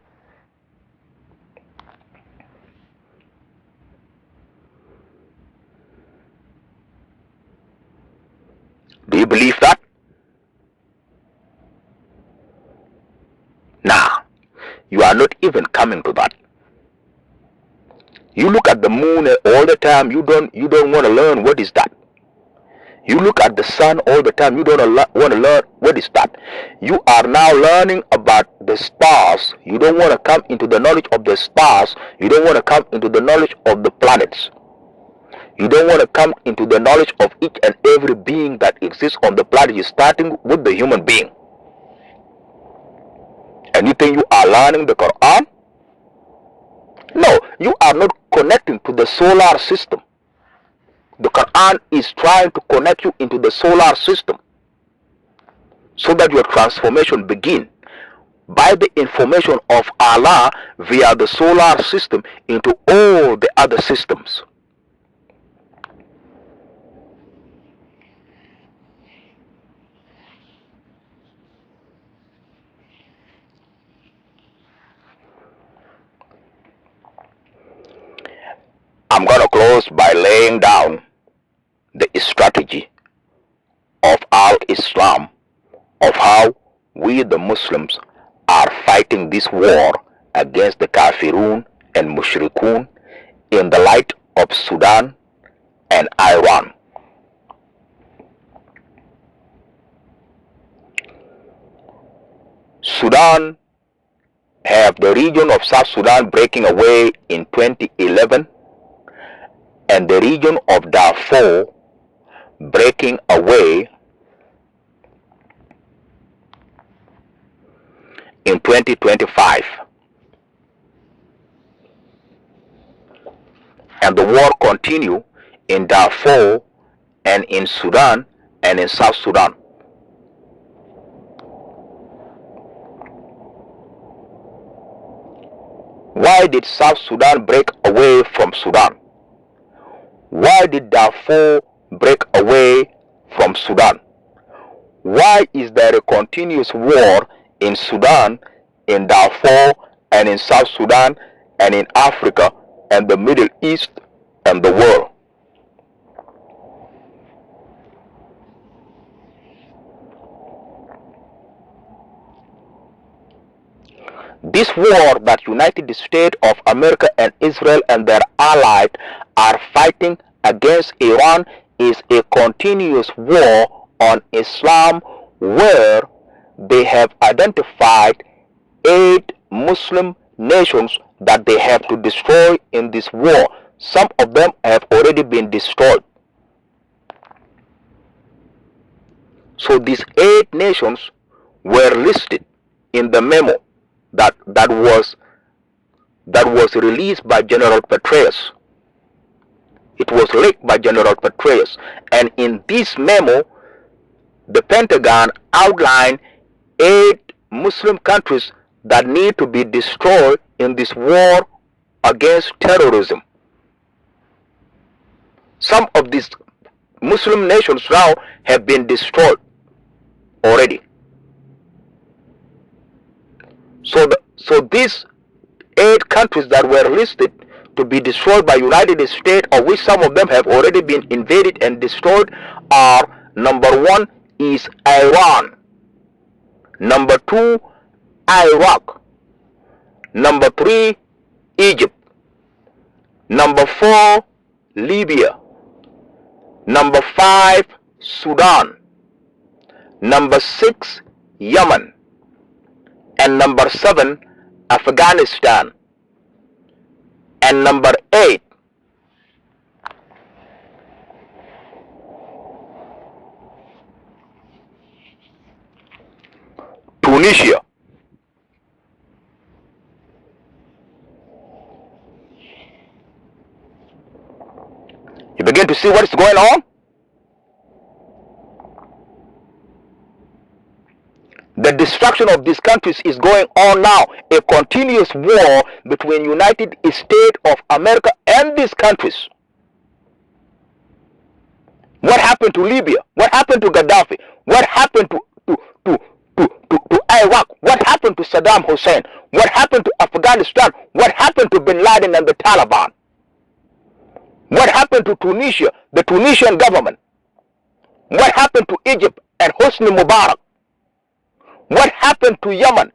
Do you believe that? Nah, you are not even coming to that. You look at the moon all the time. You don't want to learn what is that. You look at the sun all the time. You don't want to learn what is that. You are now learning about the stars. You don't want to come into the knowledge of the stars. You don't want to come into the knowledge of the planets. You don't want to come into the knowledge of each and every being that exists on the planet. You're starting with the human being. And you think you are learning the Quran? No, you are not connecting to the solar system. The Quran is trying to connect you into the solar system so that your transformation begin by the information of Allah via the solar system into all the other systems. I'm going to close by laying down the strategy of Al-Islam, of how we the Muslims are fighting this war against the Kafirun and Mushrikun in the light of Sudan and Iran. Sudan have the region of South Sudan breaking away in 2011 and the region of Darfur breaking away in 2025. And the war continue in Darfur and in Sudan and in South Sudan. Why did South Sudan break away from Sudan? Why did Darfur break away from Sudan? Why is there a continuous war in Sudan, in Darfur, and in South Sudan, and in Africa, and the Middle East, and the world? This war that United States of America and Israel and their allies are fighting against Iran is a continuous war on Islam, where they have identified 8 Muslim nations that they have to destroy in this war. Some of them have already been destroyed. So these 8 nations were listed in the memo that was released by General Petraeus. It was leaked by General Petraeus, and in this memo, the Pentagon outlined 8 Muslim countries that need to be destroyed in this war against terrorism. Some of these Muslim nations now have been destroyed already. So these 8 countries that were listed to be destroyed by United States, of which some of them have already been invaded and destroyed, are: number 1 is Iran, number 2 Iraq, number 3 Egypt, number 4 Libya, number 5 Sudan, number 6 Yemen, and number 7 Afghanistan, and number 8 Tunisia. You begin to see what is going on? The destruction of these countries is going on now. A continuous war between United States of America and these countries. What happened to Libya? What happened to Gaddafi? What happened to Iraq? What happened to Saddam Hussein? What happened to Afghanistan? What happened to Bin Laden and the Taliban? What happened to Tunisia, the Tunisian government? What happened to Egypt and Hosni Mubarak? What happened to Yemen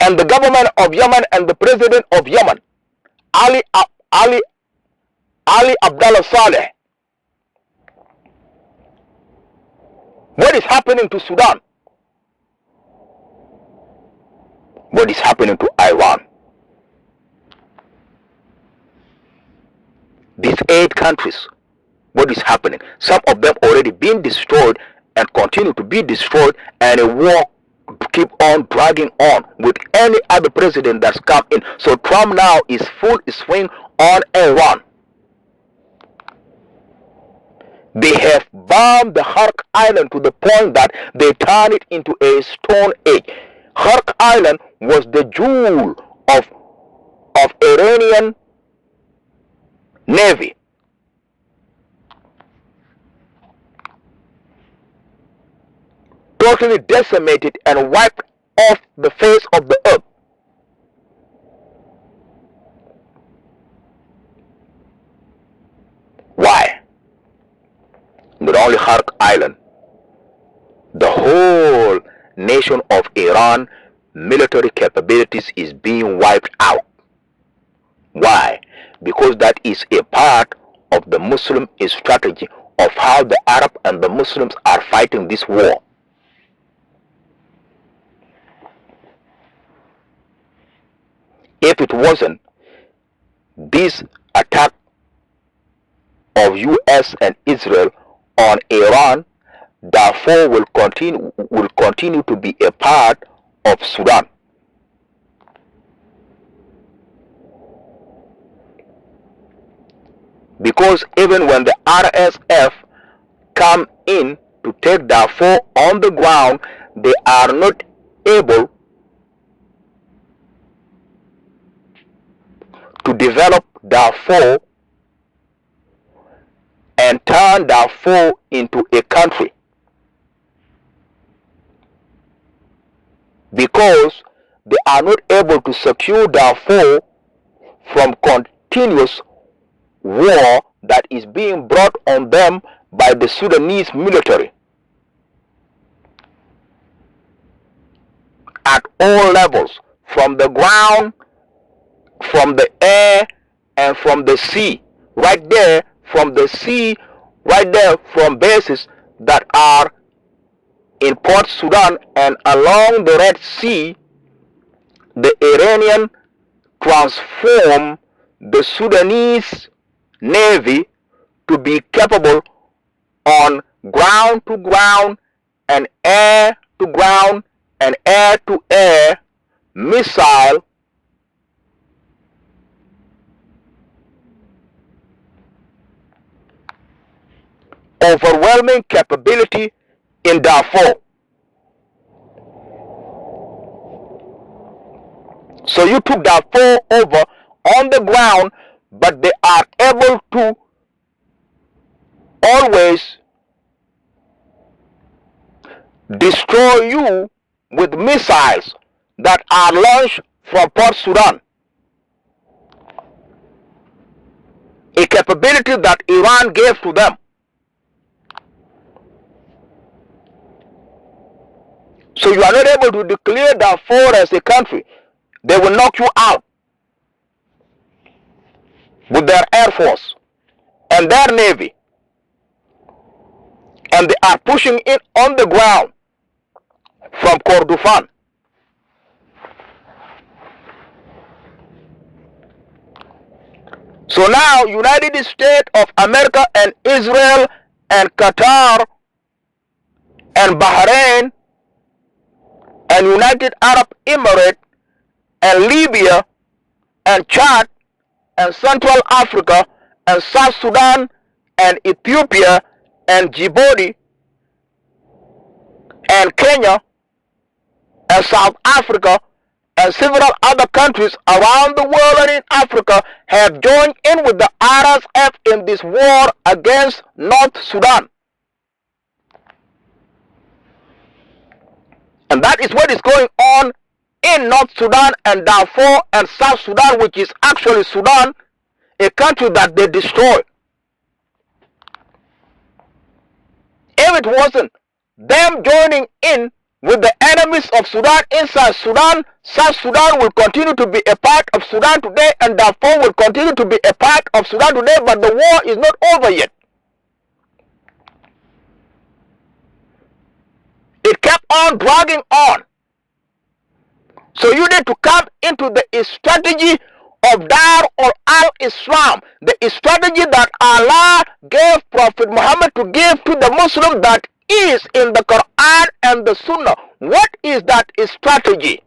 and the government of Yemen and the president of Yemen, Ali Abdullah Saleh? What is happening to Sudan? What is happening to Iran? These 8 countries, what is happening? Some of them already been destroyed and continue to be destroyed, and a war keep on dragging on with any other president that's come in. So Trump now is full swing on Iran. They have bombed the Hark Island to the point that they turn it into a stone age. Hark Island was the jewel of Iranian Navy. Totally decimated and wiped off the face of the earth. Why? Not only Hark Island, the whole nation of Iran military capabilities is being wiped out. Why? Because that is a part of the Muslim strategy of how the Arab and the Muslims are fighting this war. If it wasn't this attack of US and Israel on Iran, Darfur will continue to be a part of Sudan. Because even when the RSF come in to take Darfur on the ground, they are not able to develop Darfur and turn Darfur into a country, because they are not able to secure Darfur from continuous war that is being brought on them by the Sudanese military at all levels, from the ground, from the air, and from the sea. Right there, from the sea, right there, from bases that are in Port Sudan and along the Red Sea, the Iranian transformed the Sudanese Navy to be capable on ground to ground and air to ground and air to air missile overwhelming capability in Darfur. So you took Darfur over on the ground, but they are able to always destroy you with missiles that are launched from Port Sudan. A capability that Iran gave to them. So you are not able to declare Darfur as a country. They will knock you out with their air force and their navy. And they are pushing it on the ground from Kordofan. So now United States of America and Israel and Qatar and Bahrain and United Arab Emirates and Libya and Chad and Central Africa and South Sudan and Ethiopia and Djibouti and Kenya and South Africa and several other countries around the world and in Africa have joined in with the RSF in this war against North Sudan. And that is what is going on in North Sudan and Darfur and South Sudan, which is actually Sudan, a country that they destroyed. If it wasn't them joining in with the enemies of Sudan inside Sudan, South Sudan will continue to be a part of Sudan today, and Darfur will continue to be a part of Sudan today, but the war is not over yet. It kept on dragging on. So you need to come into the strategy of Dar al-Islam, the strategy that Allah gave Prophet Muhammad to give to the Muslim, that is in the Quran and the Sunnah. What is that strategy?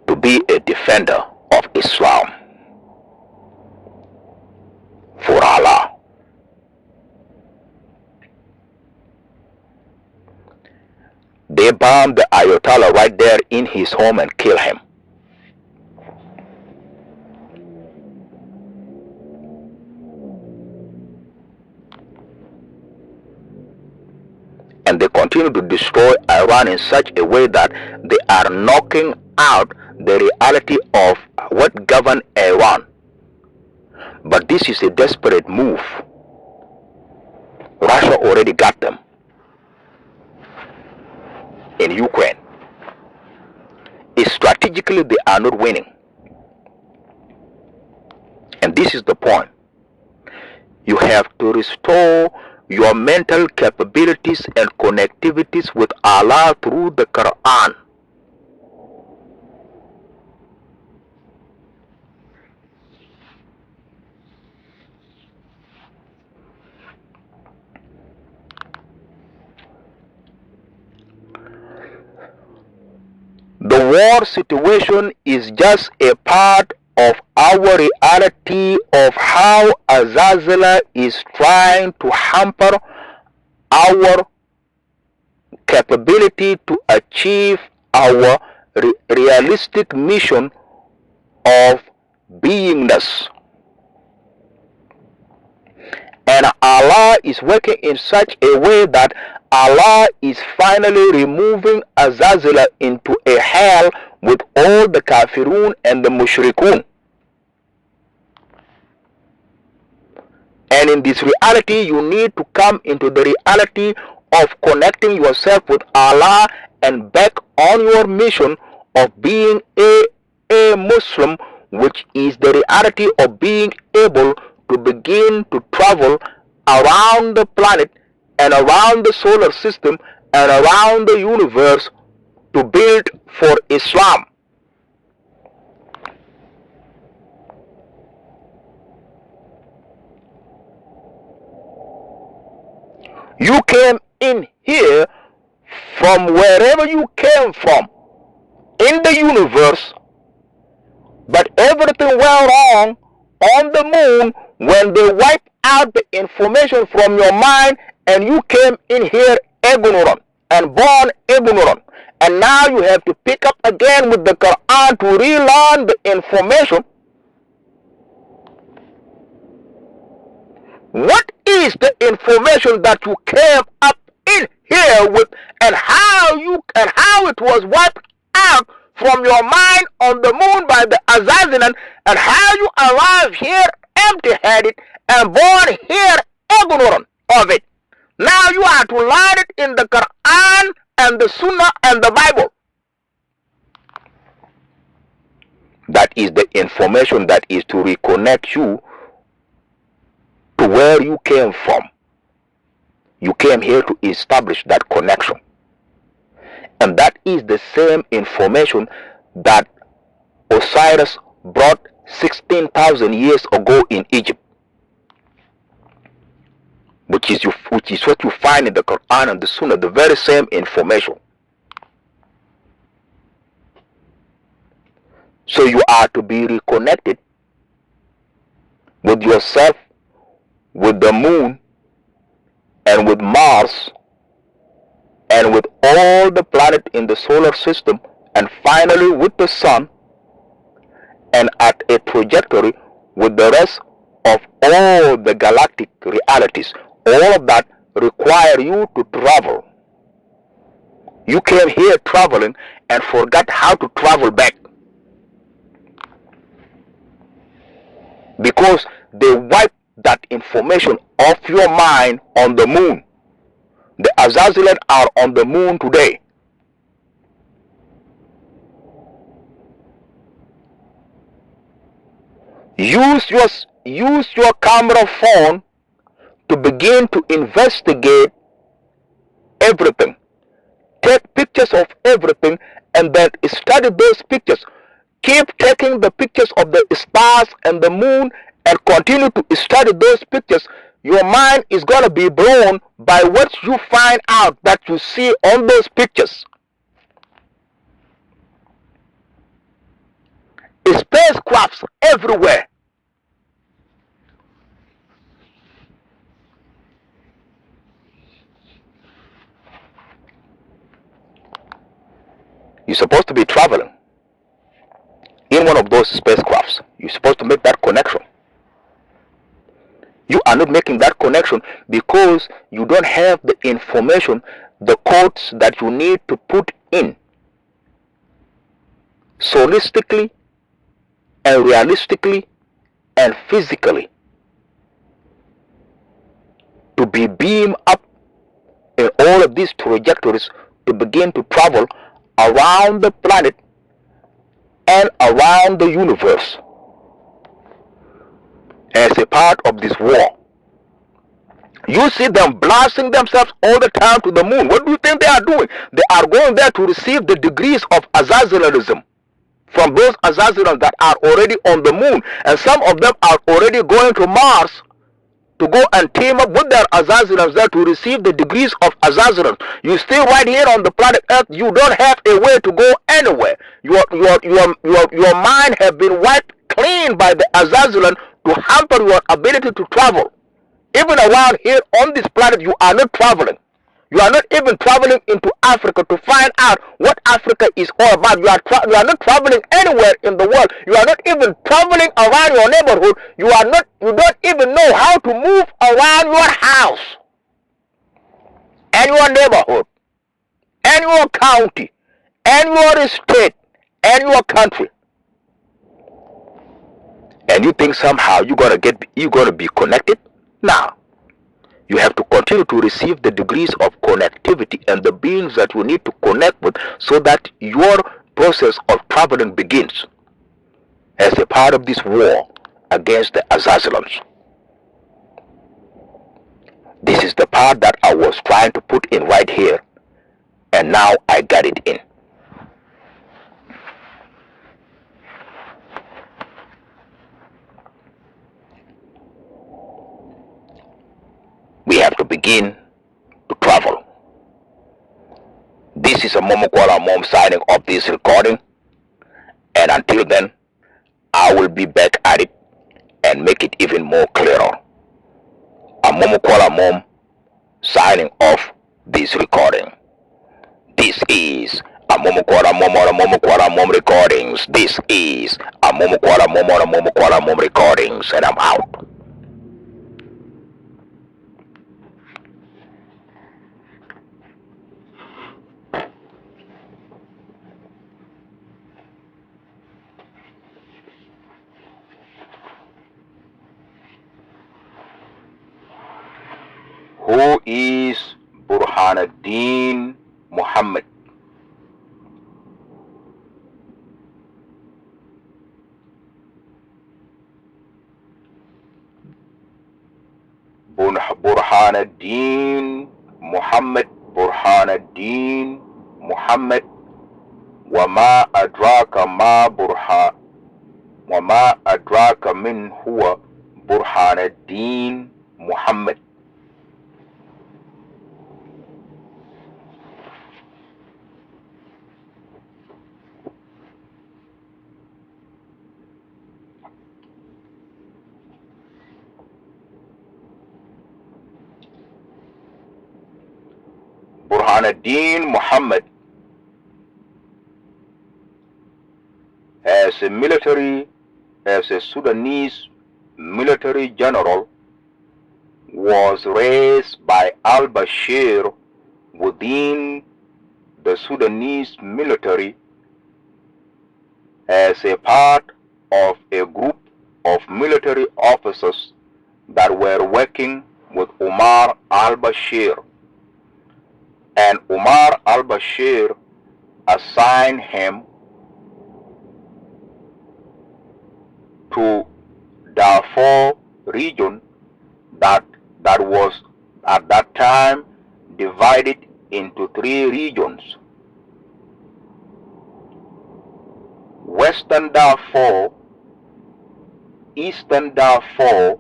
To be a defender of Islam for Allah. They bombed the Ayatollah right there in his home and killed him. And they continue to destroy Iran in such a way that they are knocking out the reality of what governed Iran. But this is a desperate move. Russia already got them in Ukraine. Strategically, they are not winning. And this is the point. You have to restore your mental capabilities and connectivities with Allah through the Quran. The war situation is just a part of our reality of how Azazela is trying to hamper our capability to achieve our realistic mission of beingness. And Allah is working in such a way that Allah is finally removing Azazela into a hell with all the kafirun and the mushrikun. And in this reality, you need to come into the reality of connecting yourself with Allah and back on your mission of being a Muslim, which is the reality of being able to begin to travel around the planet and around the solar system and around the universe to build for Islam. You came in here from wherever you came from in the universe, but everything went wrong on the moon when they wiped out the information from your mind, and you came in here ignorant and born ignorant. And now you have to pick up again with the Quran to relearn the information. What is the information that you came up in here with, and how it was wiped out from your mind on the moon by the Azazilan, and how you arrived here empty-headed and born here ignorant of it? Now you are to learn it in the Quran and the Sunnah and the Bible. That is the information that is to reconnect you to where you came from. You came here to establish that connection. And that is the same information that Osiris brought 16,000 years ago in Egypt, which is what you find in the Quran and the Sunnah, the very same information. So you are to be reconnected with yourself, with the moon, and with Mars, and with all the planets in the solar system, and finally with the sun, and at a trajectory with the rest of all the galactic realities. All of that require you to travel. You came here traveling and forgot how to travel back, because they wiped that information off your mind on the moon. The Azazilan are on the moon today. Use your camera phone to begin to investigate everything. Take pictures of everything and then study those pictures. Keep taking the pictures of the stars and the moon and continue to study those pictures. Your mind is going to be blown by what you find out that you see on those pictures. Spacecrafts everywhere. You're supposed to be traveling in one of those spacecrafts. You're supposed to make that connection. You are not making that connection because you don't have the information, the codes that you need to put in solistically and realistically and physically to be beamed up in all of these trajectories to begin to travel around the planet and around the universe as a part of this war. You see them blasting themselves all the time to the moon. What do you think they are doing? They are going there to receive the degrees of Azazelism from those Azazilans that are already on the moon. And some of them are already going to Mars to go and team up with their Azazilans there to receive the degrees of Azazilans. You still right here on the planet Earth. You don't have a way to go anywhere. Your mind has been wiped clean by the Azazilan to hamper your ability to travel. Even around here on this planet, you are not traveling. You are not even traveling into Africa to find out what Africa is all about. You are not traveling anywhere in the world. You are not even traveling around your neighborhood. You don't even know how to move around your house and your neighborhood and your county and your state and your country. And you think somehow you're gonna be connected? Now, you have to continue to receive the degrees of connectivity and the beings that you need to connect with so that your process of traveling begins as a part of this war against the Azazilans. This is the part that I was trying to put in right here, and now I got it in. We have to begin to travel. This is a Momokwala Mom signing off this recording, and until then, I will be back at it and make it even more clearer. A Momokwala Mom signing off this recording. This is a Momokwala Mom or a Momokwala Mom recordings. This is a Momokwala Mom or a Momokwala Mom recordings, and I'm out. Who is Burhanuddin Muhammad? Burhanuddin Muhammad, Burhanuddin Muhammad. وما أدراك من هو Burhanuddin Muhammad. Burhanuddin Muhammad as a Sudanese military general was raised by al-Bashir within the Sudanese military as a part of a group of military officers that were working with Omar al-Bashir. And Omar al-Bashir assigned him to Darfur region that was at that time divided into 3 regions: Western Darfur, Eastern Darfur,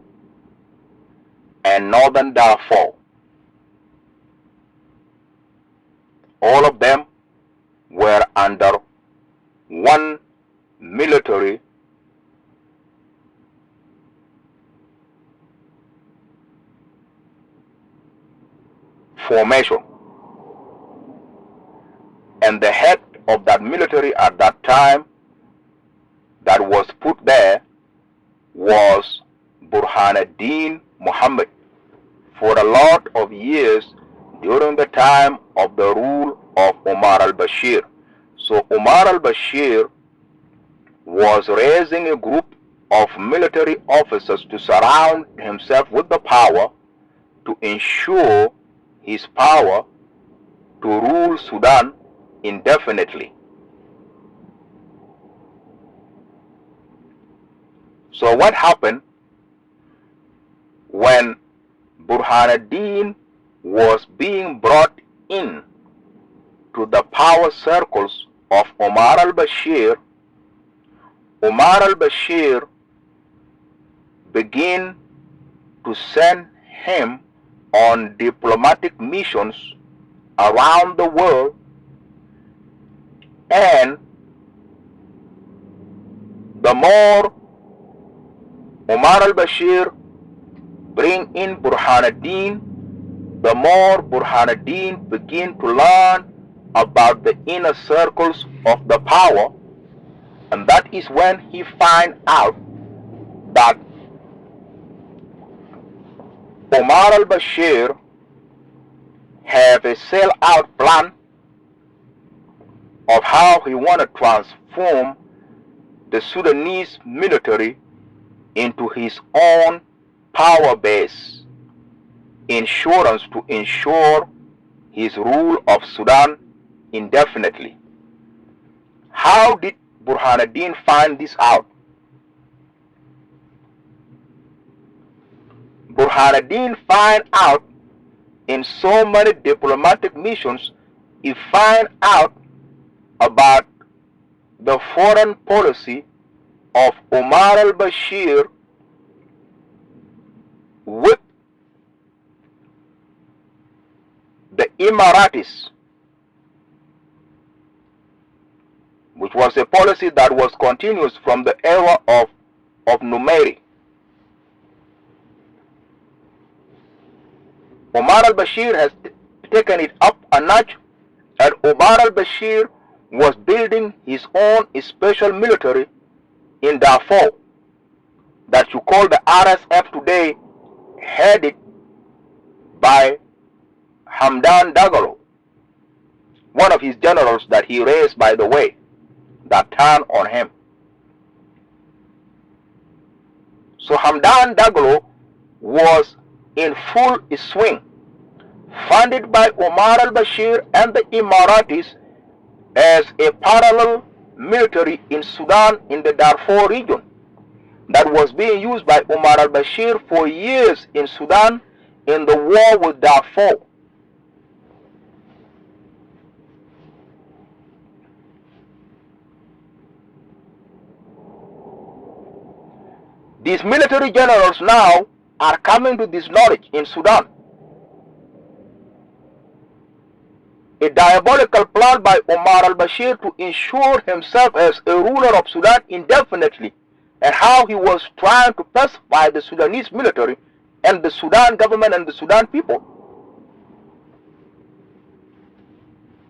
and Northern Darfur. All of them were under one military formation. And the head of that military at that time that was put there was Burhanuddin Muhammad. For a lot of years during the time of the rule of Omar al-Bashir. So Omar al-Bashir was raising a group of military officers to surround himself with the power to ensure his power to rule Sudan indefinitely. So what happened when Burhanuddin was being brought in to the power circles of Omar al-Bashir, Omar al-Bashir began to send him on diplomatic missions around the world, and the more Omar al-Bashir bring in Burhanuddin, the more Burhanuddin begin to learn about the inner circles of the power, and that is when he find out that Omar al-Bashir have a sell-out plan of how he want to transform the Sudanese military into his own power base, insurance to ensure his rule of Sudan indefinitely. How did Burhanuddin find this out? Burhanuddin find out in so many diplomatic missions. He find out about the foreign policy of Omar al-Bashir with the Emiratis, which was a policy that was continuous from the era of Numeri. Omar al-Bashir has taken it up a notch, and Omar al-Bashir was building his own special military in Darfur that you call the RSF today, headed by Hamdan Dagalo, one of his generals that he raised, by the way, that turned on him. So Hamdan Dagalo was in full swing, funded by Omar al-Bashir and the Emiratis as a parallel military in Sudan, in the Darfur region, that was being used by Omar al-Bashir for years in Sudan in the war with Darfur. These military generals now are coming to this knowledge in Sudan. A diabolical plan by Omar al-Bashir to ensure himself as a ruler of Sudan indefinitely, and how he was trying to pacify the Sudanese military and the Sudan government and the Sudan people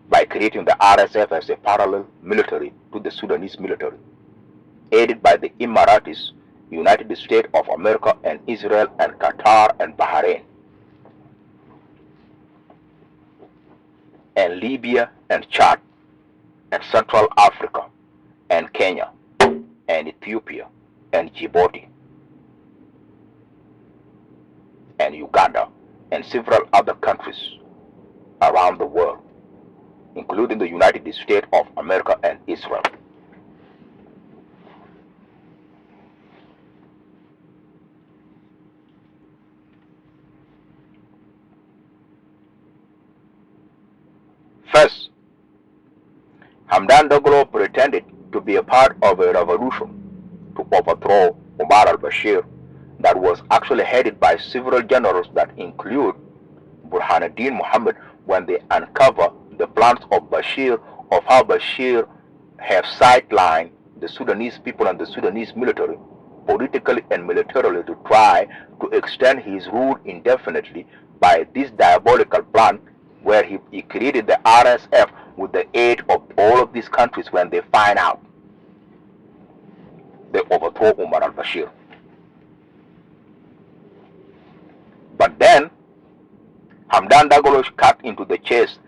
by creating the RSF as a parallel military to the Sudanese military, aided by the Emiratis, United States of America and Israel and Qatar and Bahrain and Libya and Chad and Central Africa and Kenya and Ethiopia and Djibouti and Uganda and several other countries around the world, including the United States of America and Israel. First, Hamdan Dagalo pretended to be a part of a revolution to overthrow Omar al-Bashir that was actually headed by several generals that include Burhanuddin Muhammad, when they uncover the plans of Bashir, of how Bashir have sidelined the Sudanese people and the Sudanese military politically and militarily to try to extend his rule indefinitely by this diabolical plan, where he created the RSF with the aid of all of these countries. When they find out, they overthrow Omar al-Bashir. But then Hamdan Dagalo cut into the chase,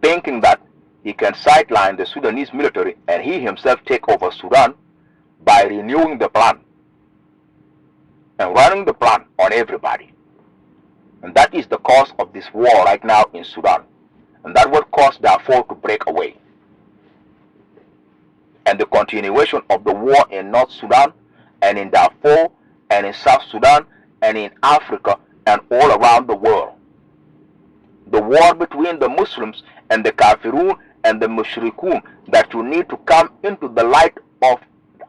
thinking that he can sideline the Sudanese military and he himself take over Sudan by renewing the plan and running the plan on everybody. And that is the cause of this war right now in Sudan. And that will cause Darfur to break away. And the continuation of the war in North Sudan and in Darfur and in South Sudan and in Africa and all around the world. The war between the Muslims and the Kafirun and the Mushrikun, that you need to come into the light of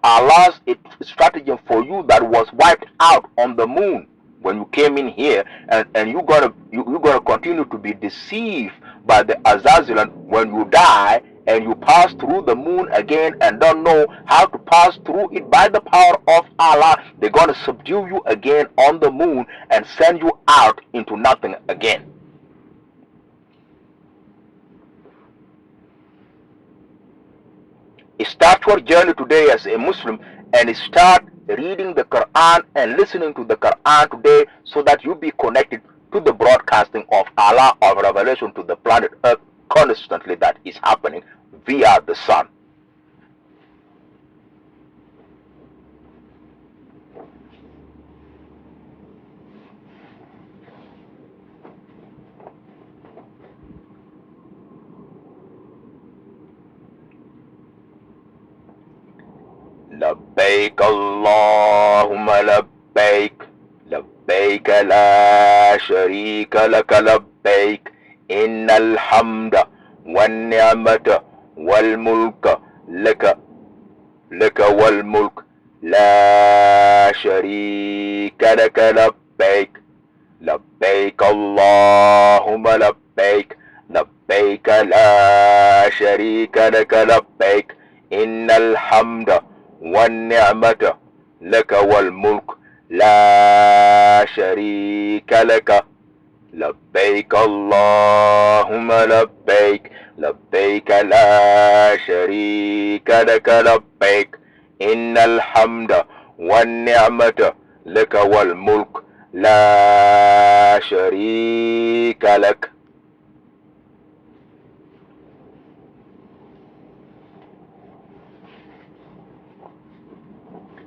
Allah's stratagem for you that was wiped out on the moon when you came in here, and you're gonna continue to be deceived by the Azazilan when you die and you pass through the moon again and don't know how to pass through it. By the power of Allah, they're gonna subdue you again on the moon and send you out into nothing again. Start your journey today as a Muslim and start reading the Quran and listening to the Quran today, so that you be connected to the broadcasting of Allah of revelation to the planet Earth constantly, that is happening via the sun. لبيك اللهم لبيك لبيك لا شريك لك لبيك إن الحمد والنعمة والملك لك والملك لا شريك لك لبيك لبيك اللهم لبيك لبيك لا شريك لك لبيك إن الحمد والنعمة لك والملك لا شريك لك لبيك اللهم لبيك لبيك لا شريك لك لبيك إن الحمد والنعمة لك والملك لا شريك لك.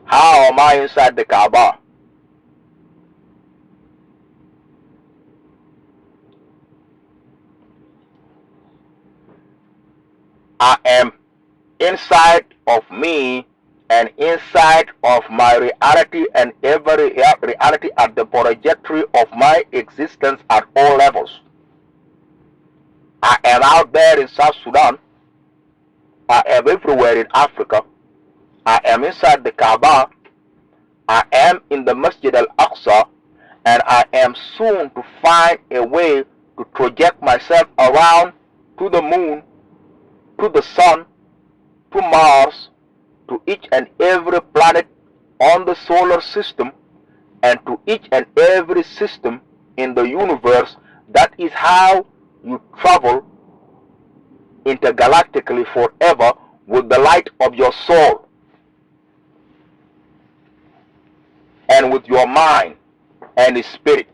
How am I inside the Kaaba? I am inside of me and inside of my reality, and every reality at the trajectory of my existence at all levels. I am out there in South Sudan. I am everywhere in Africa. I am inside the Kaaba. I am in the Masjid al-Aqsa, and I am soon to find a way to project myself around to the moon, to the sun, to Mars, to each and every planet on the solar system, and to each and every system in the universe. That is how you travel intergalactically forever with the light of your soul and with your mind and spirit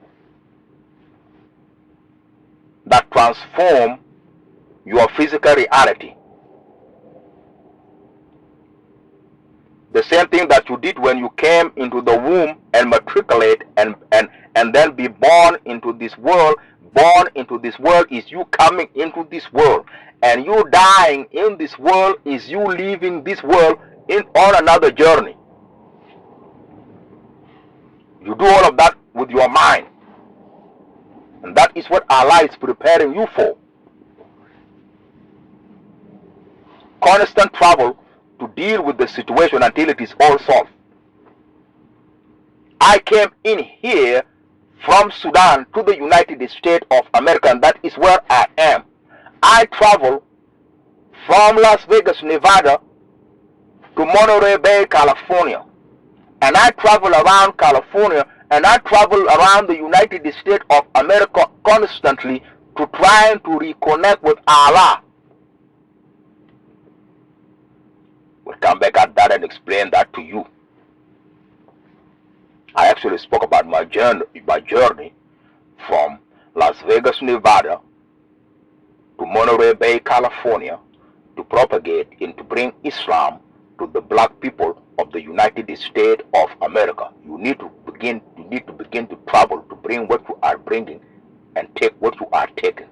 that transform your physical reality. The same thing that you did when you came into the womb and matriculate and then be born into this world. Born into this world is you coming into this world, and you dying in this world is you leaving this world on another journey. You do all of that with your mind, and that is what Allah is preparing you for. Constant travel to deal with the situation until it is all solved. I came in here from Sudan to the United States of America, and that is where I am. I travel from Las Vegas, Nevada to Monterey Bay, California. And I travel around California, and I travel around the United States of America constantly to try to reconnect with Allah. We'll come back at that and explain that to you. I actually spoke about my journey from Las Vegas, Nevada to Monterey Bay, California, to propagate and to bring Islam to the black people of the United States of America. You need to begin to travel to bring what you are bringing and take what you are taking.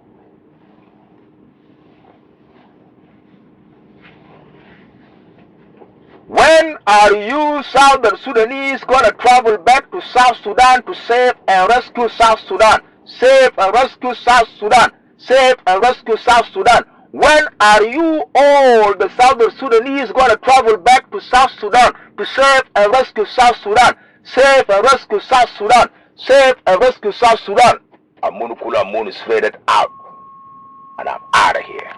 When are you Southern Sudanese going to travel back to South Sudan to save and rescue South Sudan? Save and rescue South Sudan. Save and rescue South Sudan. When are you all the Southern Sudanese going to travel back to South Sudan to save and rescue South Sudan? Save and rescue South Sudan. Save and rescue South Sudan. I'm going to spread it out. And I'm out of here.